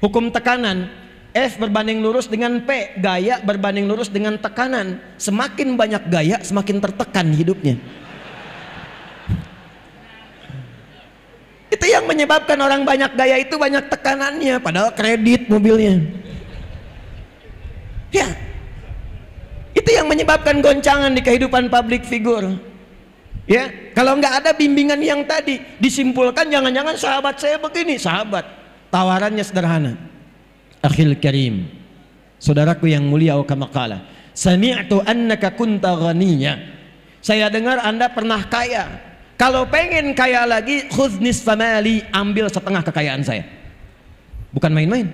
hukum tekanan. F berbanding lurus dengan P, gaya berbanding lurus dengan tekanan. Semakin banyak gaya, semakin tertekan hidupnya. Itu yang menyebabkan orang banyak gaya itu banyak tekanannya, padahal kredit mobilnya. Ya, itu yang menyebabkan goncangan di kehidupan public figure. Ya, kalau nggak ada bimbingan yang tadi, disimpulkan jangan-jangan sahabat saya begini. Sahabat, tawarannya sederhana. Akhil karim, saudaraku yang mulia, kama qala, sami'tu annaka kunta ghaniya. Saya dengar Anda pernah kaya. Kalau pengen kaya lagi, khudh nisfa mali, ambil setengah kekayaan saya. Bukan main-main.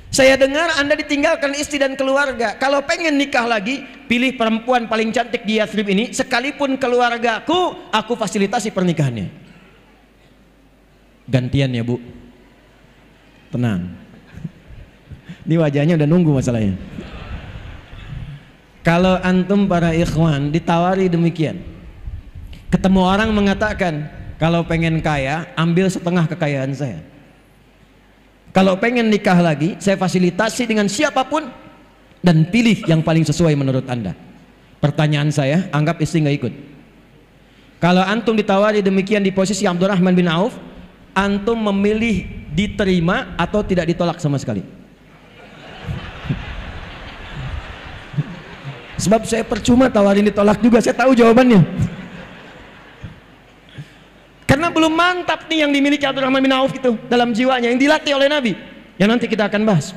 Saya dengar Anda ditinggalkan istri dan keluarga. Kalau pengen nikah lagi, pilih perempuan paling cantik di Yathrib ini, sekalipun keluargaku, aku fasilitasi pernikahannya. Gantian ya Bu. Tenang. Ini wajahnya udah nunggu masalahnya. Kalau antum para ikhwan ditawari demikian, ketemu orang mengatakan, kalau pengen kaya, ambil setengah kekayaan saya. Kalau pengen nikah lagi, saya fasilitasi dengan siapapun, dan pilih yang paling sesuai menurut Anda. Pertanyaan saya, anggap istri nggak ikut. Kalau antum ditawari demikian di posisi Abdurrahman bin Auf, antum memilih diterima atau tidak ditolak sama sekali? Sebab saya percuma tawarin ditolak juga, saya tahu jawabannya. Karena belum mantap nih yang dimiliki Abdurrahman bin Auf itu dalam jiwanya, yang dilatih oleh Nabi, yang nanti kita akan bahas.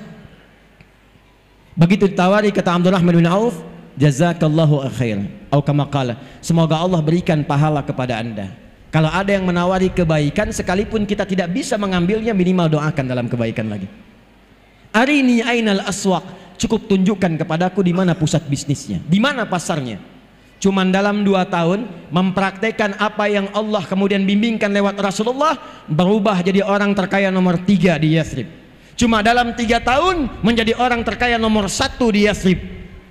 Begitu ditawari, kata Abdurrahman bin Auf, jazakallahu khair, atau kama qala, semoga Allah berikan pahala kepada Anda. Kalau ada yang menawari kebaikan, sekalipun kita tidak bisa mengambilnya, minimal doakan dalam kebaikan lagi. Arini ainal aswaq, cukup tunjukkan kepadaku di mana pusat bisnisnya, di mana pasarnya. Cuman dalam 2 tahun mempraktekkan apa yang Allah kemudian bimbingkan lewat Rasulullah, berubah jadi orang terkaya nomor 3 di Yathrib. Cuma dalam 3 tahun menjadi orang terkaya nomor 1 di Yathrib,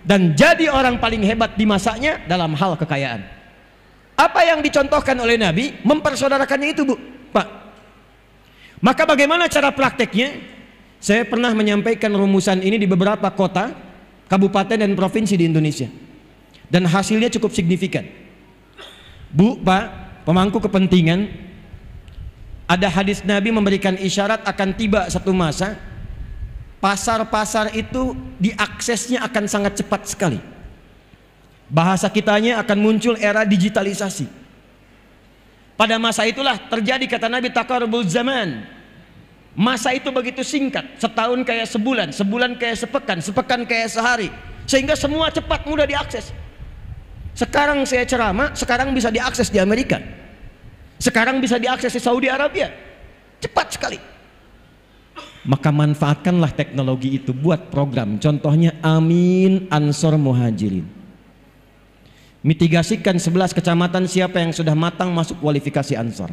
dan jadi orang paling hebat di masanya dalam hal kekayaan. Apa yang dicontohkan oleh Nabi, mempersaudarakannya itu Bu, Pak. Maka bagaimana cara prakteknya? Saya pernah menyampaikan rumusan ini di beberapa kota, kabupaten dan provinsi di Indonesia, dan hasilnya cukup signifikan. Bu, Pak, pemangku kepentingan, ada hadis Nabi memberikan isyarat akan tiba satu masa, pasar-pasar itu diaksesnya akan sangat cepat sekali. Bahasa kitanya akan muncul era digitalisasi. Pada masa itulah terjadi, kata Nabi, taqarrubul zaman. Masa itu begitu singkat, setahun kayak sebulan, sebulan kayak sepekan, sepekan kayak sehari, sehingga semua cepat, mudah diakses. Sekarang saya ceramah, sekarang bisa diakses di Amerika, sekarang bisa diakses di Saudi Arabia, cepat sekali. Maka manfaatkanlah teknologi itu buat program, contohnya Amin Ansor Muhajirin. Mitigasikan 11 kecamatan, siapa yang sudah matang masuk kualifikasi Ansor.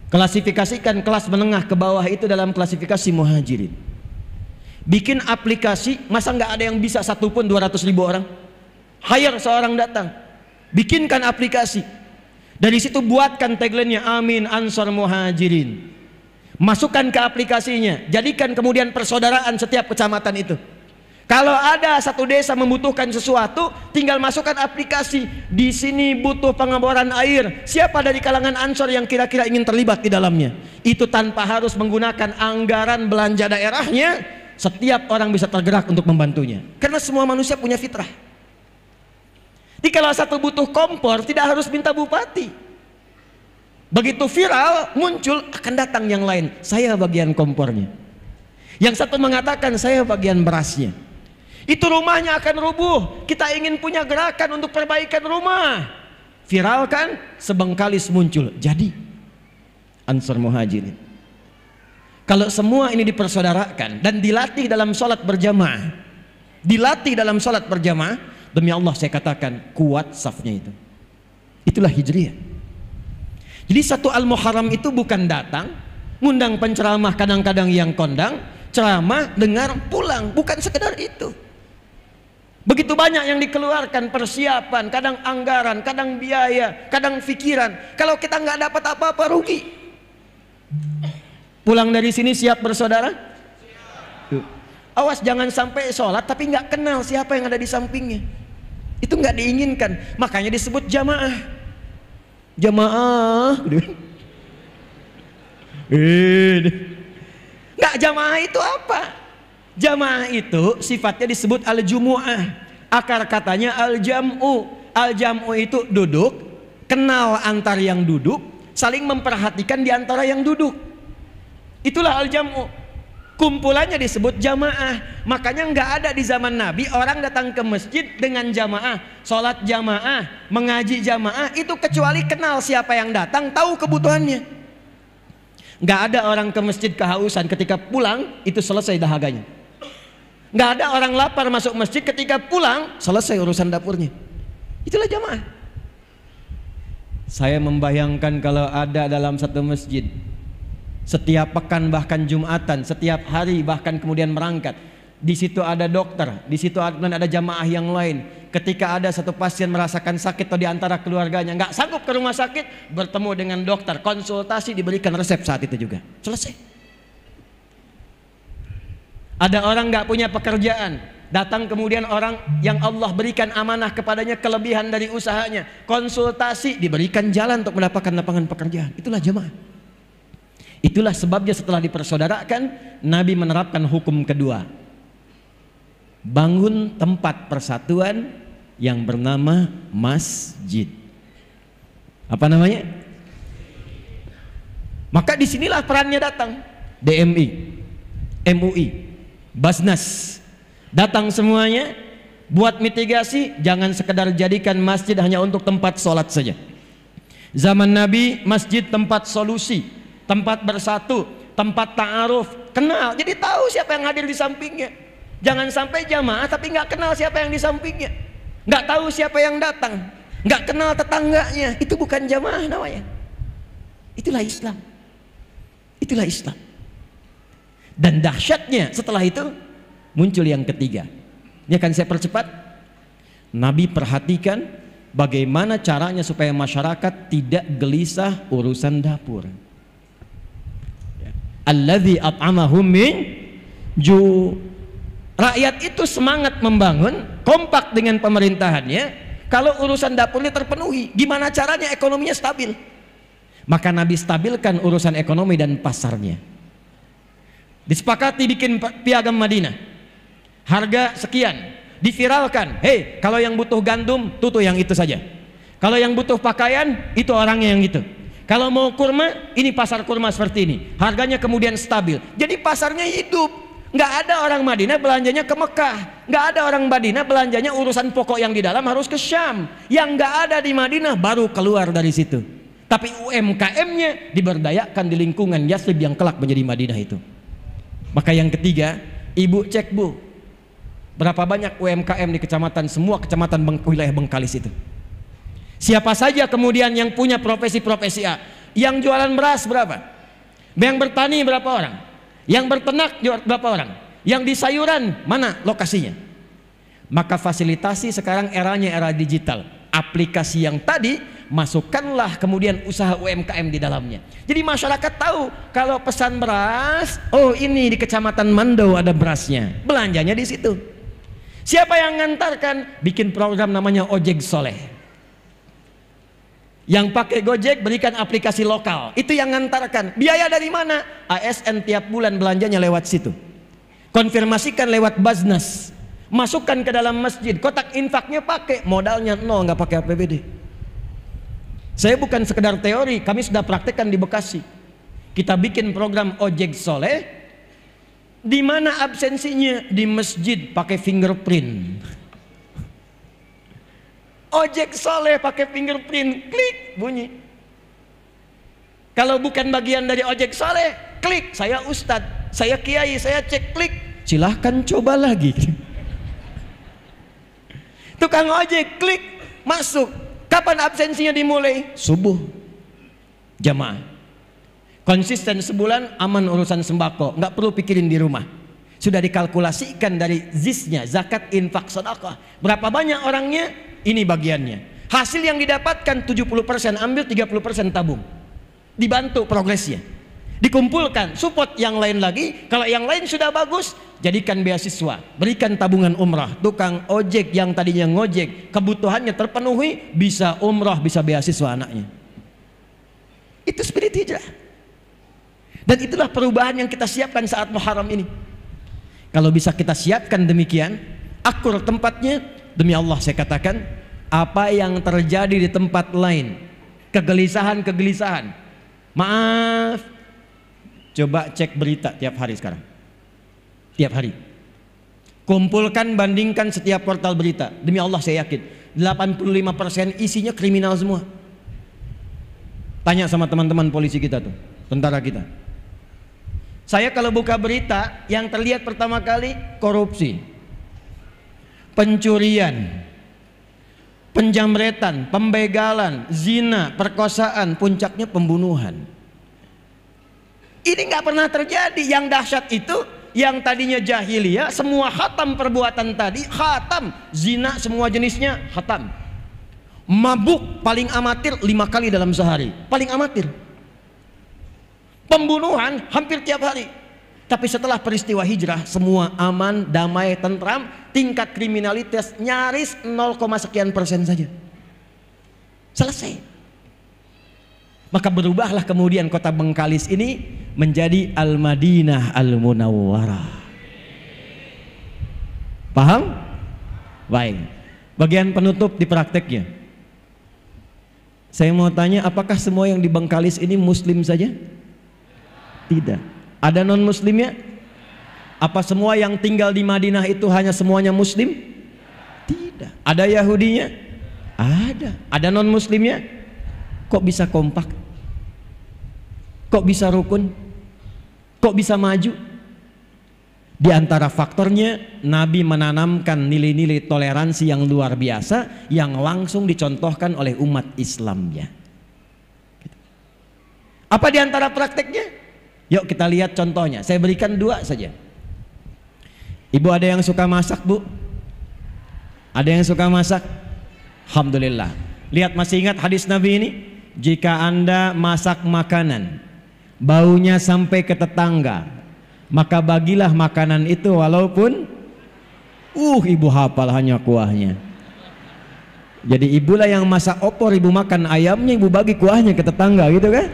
Klasifikasikan kelas menengah ke bawah itu dalam klasifikasi Muhajirin. Bikin aplikasi, masa nggak ada yang bisa satupun 200.000 orang? Hire seorang datang, bikinkan aplikasi. Dari situ buatkan tagline-nya Amin Ansor Muhajirin. Masukkan ke aplikasinya, jadikan kemudian persaudaraan setiap kecamatan itu. Kalau ada satu desa membutuhkan sesuatu, tinggal masukkan aplikasi. Di sini butuh pengeboran air. Siapa dari kalangan Ansor yang kira-kira ingin terlibat di dalamnya? Itu tanpa harus menggunakan anggaran belanja daerahnya. Setiap orang bisa tergerak untuk membantunya. Karena semua manusia punya fitrah. Jadi kalau satu butuh kompor, tidak harus minta bupati. Begitu viral, muncul, akan datang yang lain. Saya bagian kompornya. Yang satu mengatakan, saya bagian berasnya. Itu rumahnya akan rubuh. Kita ingin punya gerakan untuk perbaikan rumah. Viralkan, sebengkalis muncul. Jadi Ansor Muhajirin. Kalau semua ini dipersaudarakan dan dilatih dalam sholat berjamaah, dilatih dalam sholat berjamaah, demi Allah saya katakan kuat safnya itu. Itulah Hijriyah. Jadi satu Al-Muharram itu bukan datang, ngundang penceramah kadang-kadang yang kondang, ceramah, dengar, pulang. Bukan sekedar itu. Begitu banyak yang dikeluarkan, persiapan, kadang anggaran, kadang biaya, kadang pikiran. Kalau kita nggak dapat apa-apa, rugi. Pulang dari sini siap bersaudara? Siap. Awas jangan sampai sholat tapi nggak kenal siapa yang ada di sampingnya. Itu nggak diinginkan. Makanya disebut jamaah. Jamaah. Nggak, jamaah itu apa? Jamaah itu sifatnya disebut al-jumu'ah. Akar katanya al-jam'u. Al-jam'u itu duduk, kenal antar yang duduk, saling memperhatikan di antara yang duduk. Itulah al-jam'u. kumpulannya disebut jamaah. Makanya nggak ada di zaman Nabi orang datang ke masjid dengan jamaah, sholat jamaah, mengaji jamaah, itu kecuali kenal siapa yang datang, tahu kebutuhannya. Nggak ada orang ke masjid kehausan, ketika pulang itu selesai dahaganya. Nggak ada orang lapar masuk masjid, ketika pulang selesai urusan dapurnya. Itulah jamaah. Saya membayangkan kalau ada dalam satu masjid setiap pekan bahkan Jumatan, setiap hari bahkan kemudian merangkat. Di situ ada dokter, di situ ada jamaah yang lain. Ketika ada satu pasien merasakan sakit atau di antara keluarganya nggak sanggup ke rumah sakit, bertemu dengan dokter, konsultasi, diberikan resep saat itu juga. Selesai. Ada orang nggak punya pekerjaan, datang kemudian orang yang Allah berikan amanah kepadanya kelebihan dari usahanya, konsultasi, diberikan jalan untuk mendapatkan lapangan pekerjaan. Itulah jamaah. Itulah sebabnya setelah dipersaudarakan, Nabi menerapkan hukum kedua. Bangun tempat persatuan yang bernama masjid. Apa namanya? Maka disinilah perannya datang. DMI, MUI, Basnas. Datang semuanya, buat mitigasi, jangan sekedar jadikan masjid hanya untuk tempat sholat saja. Zaman Nabi, masjid tempat solusi, tempat bersatu, tempat ta'aruf, kenal, jadi tahu siapa yang hadir di sampingnya. Jangan sampai jamaah tapi nggak kenal siapa yang di sampingnya, nggak tahu siapa yang datang, nggak kenal tetangganya. Itu bukan jamaah namanya. Itulah Islam. Itulah Islam. Dan dahsyatnya setelah itu muncul yang ketiga. Ini akan saya percepat. Nabi perhatikan bagaimana caranya supaya masyarakat tidak gelisah urusan dapur. Alladzi at'amahum min ju'. Rakyat itu semangat membangun, kompak dengan pemerintahannya. Kalau urusan dapurnya terpenuhi, gimana caranya ekonominya stabil? Maka Nabi stabilkan urusan ekonomi dan pasarnya. Disepakati bikin piagam Madinah, harga sekian, diviralkan. Hei, kalau yang butuh gandum, tutu yang itu saja. Kalau yang butuh pakaian, itu orangnya yang itu. Kalau mau kurma, ini pasar kurma seperti ini. Harganya kemudian stabil. Jadi pasarnya hidup. Nggak ada orang Madinah belanjanya ke Mekah. Nggak ada orang Madinah belanjanya urusan pokok yang di dalam harus ke Syam. Yang nggak ada di Madinah baru keluar dari situ. Tapi UMKM-nya diberdayakan di lingkungan Yathrib yang kelak menjadi Madinah itu. Maka yang ketiga, ibu cek bu, berapa banyak UMKM di kecamatan, semua kecamatan wilayah Bengkalis itu. Siapa saja kemudian yang punya profesi-profesi A, yang jualan beras berapa, yang bertani berapa orang, yang berternak berapa orang, yang di sayuran mana lokasinya. Maka fasilitasi sekarang eranya era digital. Aplikasi yang tadi masukkanlah kemudian usaha UMKM di dalamnya. Jadi masyarakat tahu kalau pesan beras, oh ini di kecamatan Mando ada berasnya, belanjanya di situ. Siapa yang ngantarkan? Bikin program namanya Ojek Soleh. Yang pakai Gojek berikan aplikasi lokal, itu yang ngantarkan. Biaya dari mana? ASN tiap bulan belanjanya lewat situ. Konfirmasikan lewat Basnas. Masukkan ke dalam masjid, kotak infaknya pakai, modalnya nol, nggak pakai APBD. Saya bukan sekedar teori, kami sudah praktekkan di Bekasi. Kita bikin program Ojek Soleh, di mana absensinya di masjid pakai fingerprint. Ojek Soleh pakai fingerprint, klik bunyi. Kalau bukan bagian dari Ojek Soleh, klik saya ustadz, saya kiai, saya cek, klik, silahkan coba lagi. Tukang ojek klik masuk. Kapan absensinya dimulai? Subuh. Jamaah. Konsisten sebulan aman urusan sembako, nggak perlu pikirin di rumah. Sudah dikalkulasikan dari zisnya, zakat, infak, sedekah. Berapa banyak orangnya? Ini bagiannya. Hasil yang didapatkan 70% ambil, 30% tabung. Dibantu progresnya. Dikumpulkan, support yang lain lagi. Kalau yang lain sudah bagus, jadikan beasiswa, berikan tabungan umrah. Tukang ojek yang tadinya ngojek, kebutuhannya terpenuhi, bisa umrah, bisa beasiswa anaknya. Itu spirit hijrah. Dan itulah perubahan yang kita siapkan saat Muharram ini. Kalau bisa kita siapkan demikian, akur tempatnya, demi Allah saya katakan, apa yang terjadi di tempat lain, kegelisahan-kegelisahan, maaf, coba cek berita tiap hari sekarang. tiap hari. Kumpulkan, bandingkan setiap portal berita. Demi Allah saya yakin 85% isinya kriminal semua. Tanya sama teman-teman polisi kita tuh, tentara kita. Saya kalau buka berita, yang terlihat pertama kali korupsi, pencurian, penjamretan, pembegalan, zina, perkosaan, puncaknya pembunuhan. Ini nggak pernah terjadi. Yang dahsyat itu, yang tadinya jahiliyah, semua khatam perbuatan tadi, khatam. Zina semua jenisnya, khatam. Mabuk paling amatir 5 kali dalam sehari, paling amatir. Pembunuhan hampir tiap hari. Tapi setelah peristiwa hijrah, semua aman, damai, tentram. Tingkat kriminalitas nyaris 0, sekian persen saja. Selesai. Maka berubahlah kemudian kota Bengkalis ini menjadi Al-Madinah Al-Munawwarah. Paham? Baik. Bagian penutup di prakteknya. Saya mau tanya, apakah semua yang di Bengkalis ini muslim saja? Tidak. Ada non muslimnya? Apa semua yang tinggal di Madinah itu hanya semuanya muslim? Tidak. Ada Yahudinya? Ada. Ada non muslimnya? Kok bisa kompak? Kok bisa rukun? Kok bisa maju? Di antara faktornya, Nabi menanamkan nilai-nilai toleransi yang luar biasa yang langsung dicontohkan oleh umat Islamnya. Apa di antara prakteknya? Yuk kita lihat contohnya. Saya berikan 2 saja. Ibu ada yang suka masak, Bu? Ada yang suka masak? Alhamdulillah. Lihat, masih ingat hadis Nabi ini? Jika Anda masak makanan, baunya sampai ke tetangga, maka bagilah makanan itu walaupun ibu hafal hanya kuahnya. Jadi ibulah yang masak opor, ibu makan ayamnya, ibu bagi kuahnya ke tetangga, gitu kan?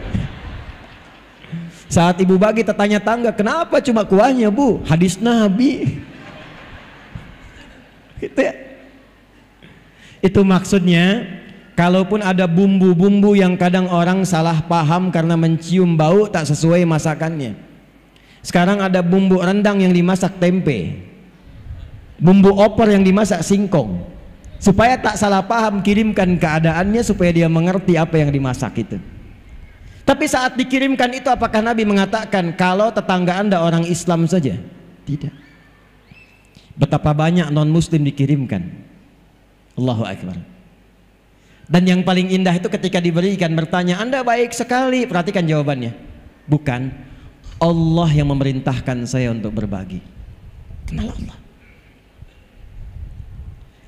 Saat ibu bagi, tetangga tangga, kenapa cuma kuahnya, Bu? Hadis Nabi. Gitu ya. Itu maksudnya, kalaupun ada bumbu-bumbu yang kadang orang salah paham karena mencium bau tak sesuai masakannya. Sekarang ada bumbu rendang yang dimasak tempe, bumbu opor yang dimasak singkong. Supaya tak salah paham, kirimkan keadaannya supaya dia mengerti apa yang dimasak itu. Tapi saat dikirimkan itu, apakah Nabi mengatakan kalau tetangga Anda orang Islam saja? Tidak. Betapa banyak non muslim dikirimkan. Allahu Akbar. Dan yang paling indah itu ketika diberikan, bertanya, Anda baik sekali. Perhatikan jawabannya. Bukan, Allah yang memerintahkan saya untuk berbagi. Kenal Allah.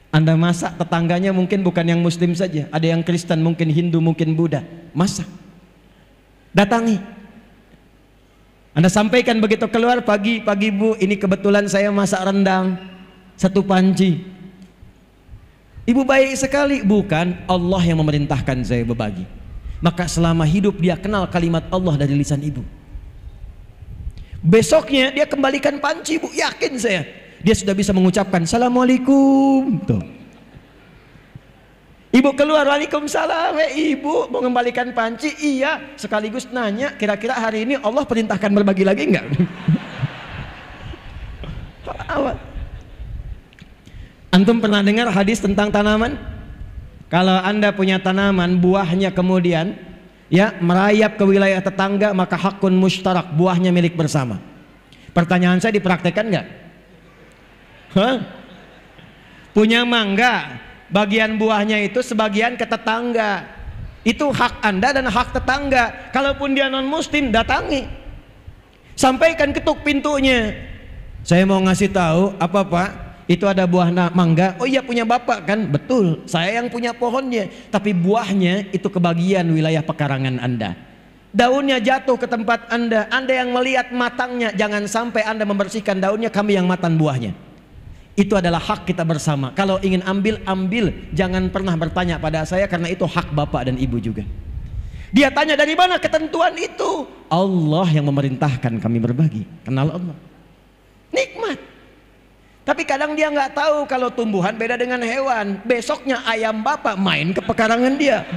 Anda masak, tetangganya mungkin bukan yang muslim saja, ada yang Kristen, mungkin Hindu, mungkin Buddha. Masak, datangi. Anda sampaikan begitu keluar, pagi Bu, ini kebetulan saya masak rendang 1 panci. Ibu baik sekali. Bukan, Allah yang memerintahkan saya berbagi. Maka selama hidup dia kenal kalimat Allah dari lisan ibu. Besoknya dia kembalikan panci, Bu, yakin saya dia sudah bisa mengucapkan Assalamualaikum. Tuh. Ibu keluar, Waalaikumsalam. Ibu mau mengembalikan panci? Iya. Sekaligus nanya, kira-kira hari ini Allah perintahkan berbagi lagi enggak? Antum pernah dengar hadis tentang tanaman? Kalau Anda punya tanaman, buahnya kemudian ya merayap ke wilayah tetangga, maka hakun mustarak, buahnya milik bersama. Pertanyaan saya, dipraktekkan enggak? Punya mangga, bagian buahnya itu sebagian ke tetangga. Itu hak Anda dan hak tetangga. Kalaupun dia non muslim, datangi, sampaikan, ketuk pintunya. Saya mau ngasih tahu, apa Pak? Itu ada buah mangga. Oh iya, punya Bapak kan? Betul, saya yang punya pohonnya. Tapi buahnya itu kebagian wilayah pekarangan Anda. Daunnya jatuh ke tempat Anda. Anda yang melihat matangnya. Jangan sampai Anda membersihkan daunnya, kami yang matan buahnya. Itu adalah hak kita bersama. Kalau ingin ambil, ambil. Jangan pernah bertanya pada saya, karena itu hak bapak dan ibu juga. Dia tanya, dari mana ketentuan itu? Allah yang memerintahkan kami berbagi. Kenal Allah. Nikmat. Tapi kadang dia nggak tahu kalau tumbuhan beda dengan hewan. Besoknya ayam bapak main ke pekarangan dia.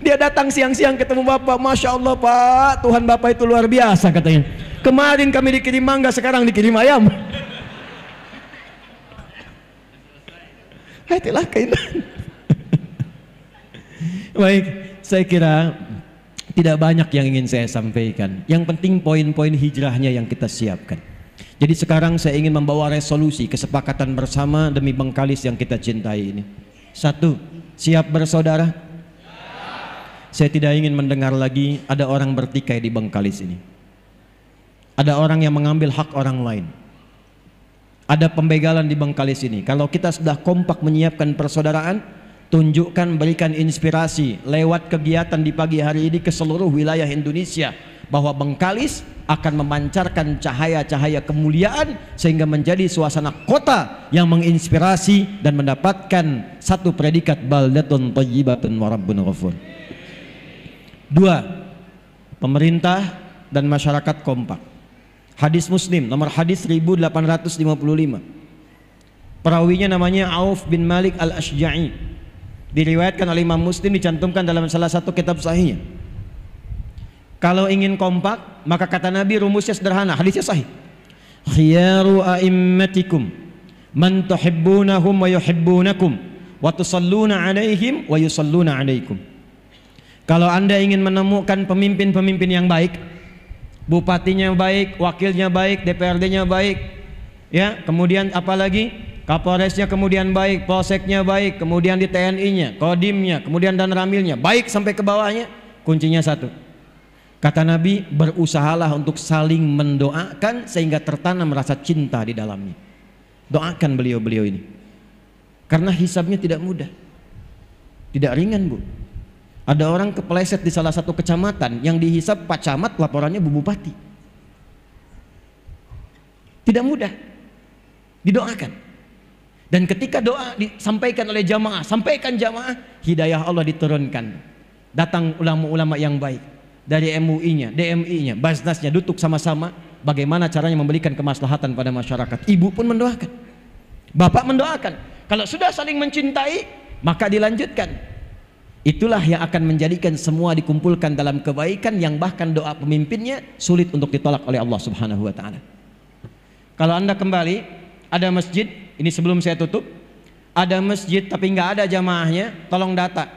Dia dia datang siang-siang ketemu bapak, Masya Allah Pak, Tuhan bapak itu luar biasa katanya. Kemarin kami dikirim mangga, sekarang dikirim ayam. Itulah keindahan. Baik, saya kira tidak banyak yang ingin saya sampaikan. Yang penting poin-poin hijrahnya yang kita siapkan. Jadi sekarang saya ingin membawa resolusi kesepakatan bersama demi Bengkalis yang kita cintai ini. 1, siap bersaudara? Saya tidak ingin mendengar lagi ada orang bertikai di Bengkalis ini. Ada orang yang mengambil hak orang lain. Ada pembegalan di Bengkalis ini. Kalau kita sudah kompak menyiapkan persaudaraan, tunjukkan, berikan inspirasi lewat kegiatan di pagi hari ini ke seluruh wilayah Indonesia, bahwa Bengkalis akan memancarkan cahaya-cahaya kemuliaan sehingga menjadi suasana kota yang menginspirasi dan mendapatkan satu predikat baldatun thayyibatun wa rabbun ghafur. 2, pemerintah dan masyarakat kompak. Hadis Muslim nomor hadis 1855. Perawinya namanya Auf bin Malik al-Ashja'i. Diriwayatkan oleh Imam Muslim, dicantumkan dalam salah satu kitab sahihnya. Kalau ingin kompak, maka kata Nabi rumusnya sederhana, hadisnya sahih. Khiyaru a'immatikum man tuhibbunahum wa yuhibbunakum wa tusalluna alaihim wa yusalluna alaikum. Kalau Anda ingin menemukan pemimpin-pemimpin yang baik, bupatinya baik, wakilnya baik, DPRD-nya baik, ya, kemudian apalagi Kapolresnya kemudian baik, polseknya baik, kemudian di TNI-nya, Kodimnya, kemudian dan ramilnya baik sampai ke bawahnya, kuncinya 1. Kata Nabi, berusahalah untuk saling mendoakan sehingga tertanam rasa cinta di dalamnya. Doakan beliau-beliau ini, karena hisabnya tidak mudah, tidak ringan Bu. Ada orang kepleset di salah satu kecamatan, yang dihisab Pak Camat, laporannya Bu Bupati. Tidak mudah, didoakan. Dan ketika doa disampaikan oleh jamaah, sampaikan jamaah, hidayah Allah diturunkan. Datang ulama-ulama yang baik dari MUI-nya, DMI-nya, Basnasnya, duduk sama-sama bagaimana caranya memberikan kemaslahatan pada masyarakat. Ibu pun mendoakan, bapak mendoakan. Kalau sudah saling mencintai, maka dilanjutkan. Itulah yang akan menjadikan semua dikumpulkan dalam kebaikan, yang bahkan doa pemimpinnya sulit untuk ditolak oleh Allah Subhanahu wa taala. Kalau Anda kembali, ada masjid, ini sebelum saya tutup, ada masjid tapi nggak ada jamaahnya, tolong data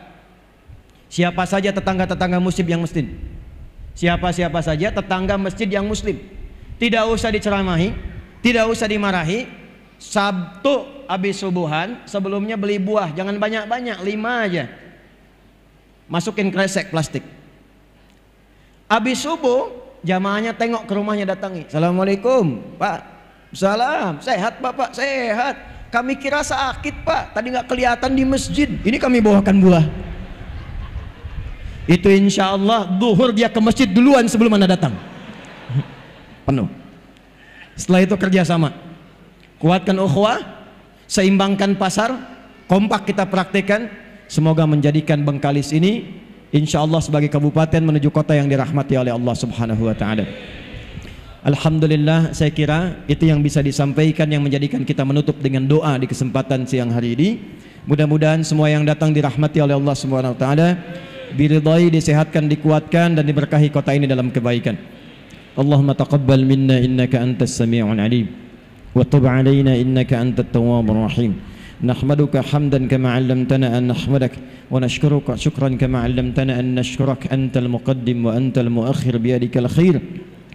siapa saja tetangga-tetangga muslim yang muslim, siapa-siapa saja tetangga masjid yang muslim. Tidak usah diceramahi, tidak usah dimarahi. Sabtu habis subuhan, sebelumnya beli buah, jangan banyak-banyak, 5 aja, masukin kresek plastik. Habis subuh, jamaahnya tengok ke rumahnya, datangi, Assalamualaikum Pak. Salam, sehat Bapak? Sehat. Kami kira sakit Pak, tadi nggak kelihatan di masjid. Ini kami bawakan buah. Itu insya Allah duhur dia ke masjid duluan sebelum Anda datang. Penuh. Setelah itu kerjasama, kuatkan ukhuwah, seimbangkan pasar, kompak kita praktekkan. Semoga menjadikan Bengkalis ini insya Allah sebagai kabupaten menuju kota yang dirahmati oleh Allah Subhanahu wa taala. Alhamdulillah, saya kira itu yang bisa disampaikan, yang menjadikan kita menutup dengan doa di kesempatan siang hari ini. Mudah-mudahan semua yang datang dirahmati oleh Allah Subhanahu wa taala, diridhai, disehatkan, dikuatkan dan diberkahi kota ini dalam kebaikan. Allahumma taqabbal minna innaka antas sami'un alim wa tub 'alaina innaka antat tawwabur rahim. Nahmaduka hamdan kama 'allamtana an nahmadak wa nashkuruka syukran kama 'allamtana an nashkurak, antal muqaddim wa antal muakhir biyadikal khair.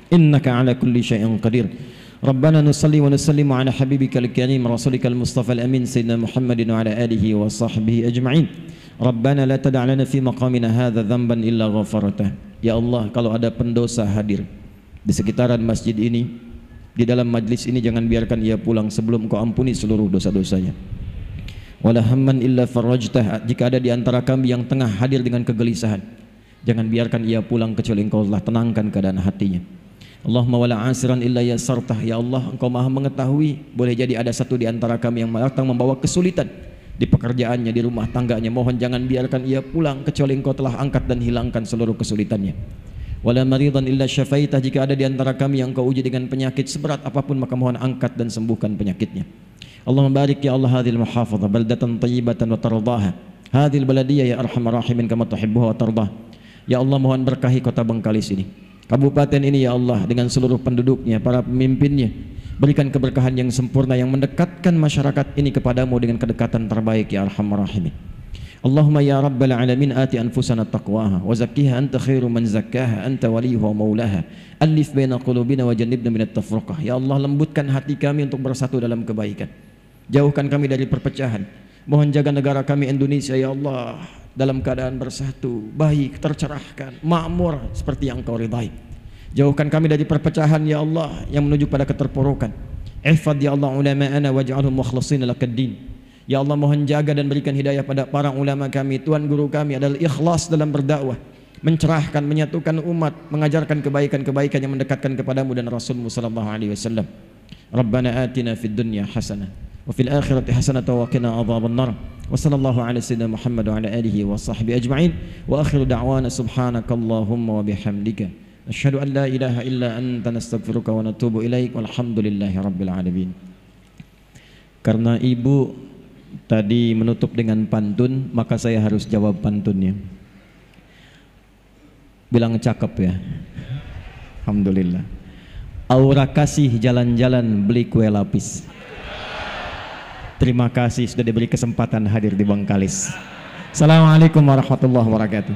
Innaka ala kulli syai'in qadir. Rabbana nusalli wa nusallimu ala habibikal karim rasulikal mustafa al-amin sayyidina Muhammadin wa ala alihi wa sahbihi ajma'in. Rabbana la tada' lana fi maqamina hadha dhanban illa ghafartah. Ya Allah, kalau ada pendosa hadir di sekitaran masjid ini, di dalam majlis ini, jangan biarkan ia pulang sebelum Kau ampuni seluruh dosa-dosanya. Wala hamman illa farajtah. Jika ada di antara kami yang tengah hadir dengan kegelisahan, jangan biarkan ia pulang kecuali Engkau telah tenangkan keadaan hatinya. Allahumma wala asiran illa yasartah. Ya Allah, Engkau maha mengetahui, boleh jadi ada satu di antara kami yang datang membawa kesulitan di pekerjaannya, di rumah tangganya. Mohon jangan biarkan ia pulang kecuali Engkau telah angkat dan hilangkan seluruh kesulitannya. Wala maridan illa syafaitah. Jika ada di antara kami yang Engkau uji dengan penyakit seberat apapun, maka mohon angkat dan sembuhkan penyakitnya. Allahumma barik ya Allah hadhil muhafadhah baldatan tayyibatan wa tardaha. hadhil baladiyah ya arhamar rahimin kama tuhibbuha wa tardah. Ya Allah, mohon berkahi kota Bengkalis ini, kabupaten ini ya Allah, dengan seluruh penduduknya, para pemimpinnya. Berikan keberkahan yang sempurna yang mendekatkan masyarakat ini kepadamu dengan kedekatan terbaik ya arhamar rahimin. Allahumma ya rabbal alamin ati anfusana taqwaha wa zakkiha anta khairu man zakkaha anta waliyuha wa maulaha alif baina qulubina wa jannibna minat tafruqah. Ya Allah, lembutkan hati kami untuk bersatu dalam kebaikan, jauhkan kami dari perpecahan. Mohon jaga negara kami Indonesia ya Allah dalam keadaan bersatu, baik, tercerahkan, makmur seperti yang Engkau ridai. Jauhkan kami dari perpecahan ya Allah yang menuju pada keterpurukan. Ihfadz ya Allah ulama'ana waj'alhum mukhlishina lakad-din. Ya Allah, mohon jaga dan berikan hidayah pada para ulama kami, tuan guru kami adalah ikhlas dalam berdakwah, mencerahkan, menyatukan umat, mengajarkan kebaikan-kebaikan yang mendekatkan kepadamu dan Rasulmu sallallahu alaihi wasallam. Rabbana atina fid dunya hasanah wa fil akhirati hasanah wa qina adzabannar. Wa sallallahu ala sayyidina Muhammad wa ala alihi wa sahbihi ajma'in. Wa akhiru da'wana subhanakallahumma wa bihamdika asyhadu an la ilaha illa anta nastaghfiruka wa natubu ilaik. Walhamdulillahi rabbil alamin. Karena ibu tadi menutup dengan pantun, maka saya harus jawab pantunnya. Bilang cakep ya. Alhamdulillah. Aura kasih jalan-jalan beli kue lapis. Terima kasih sudah diberi kesempatan hadir di Bengkalis. Assalamualaikum warahmatullahi wabarakatuh.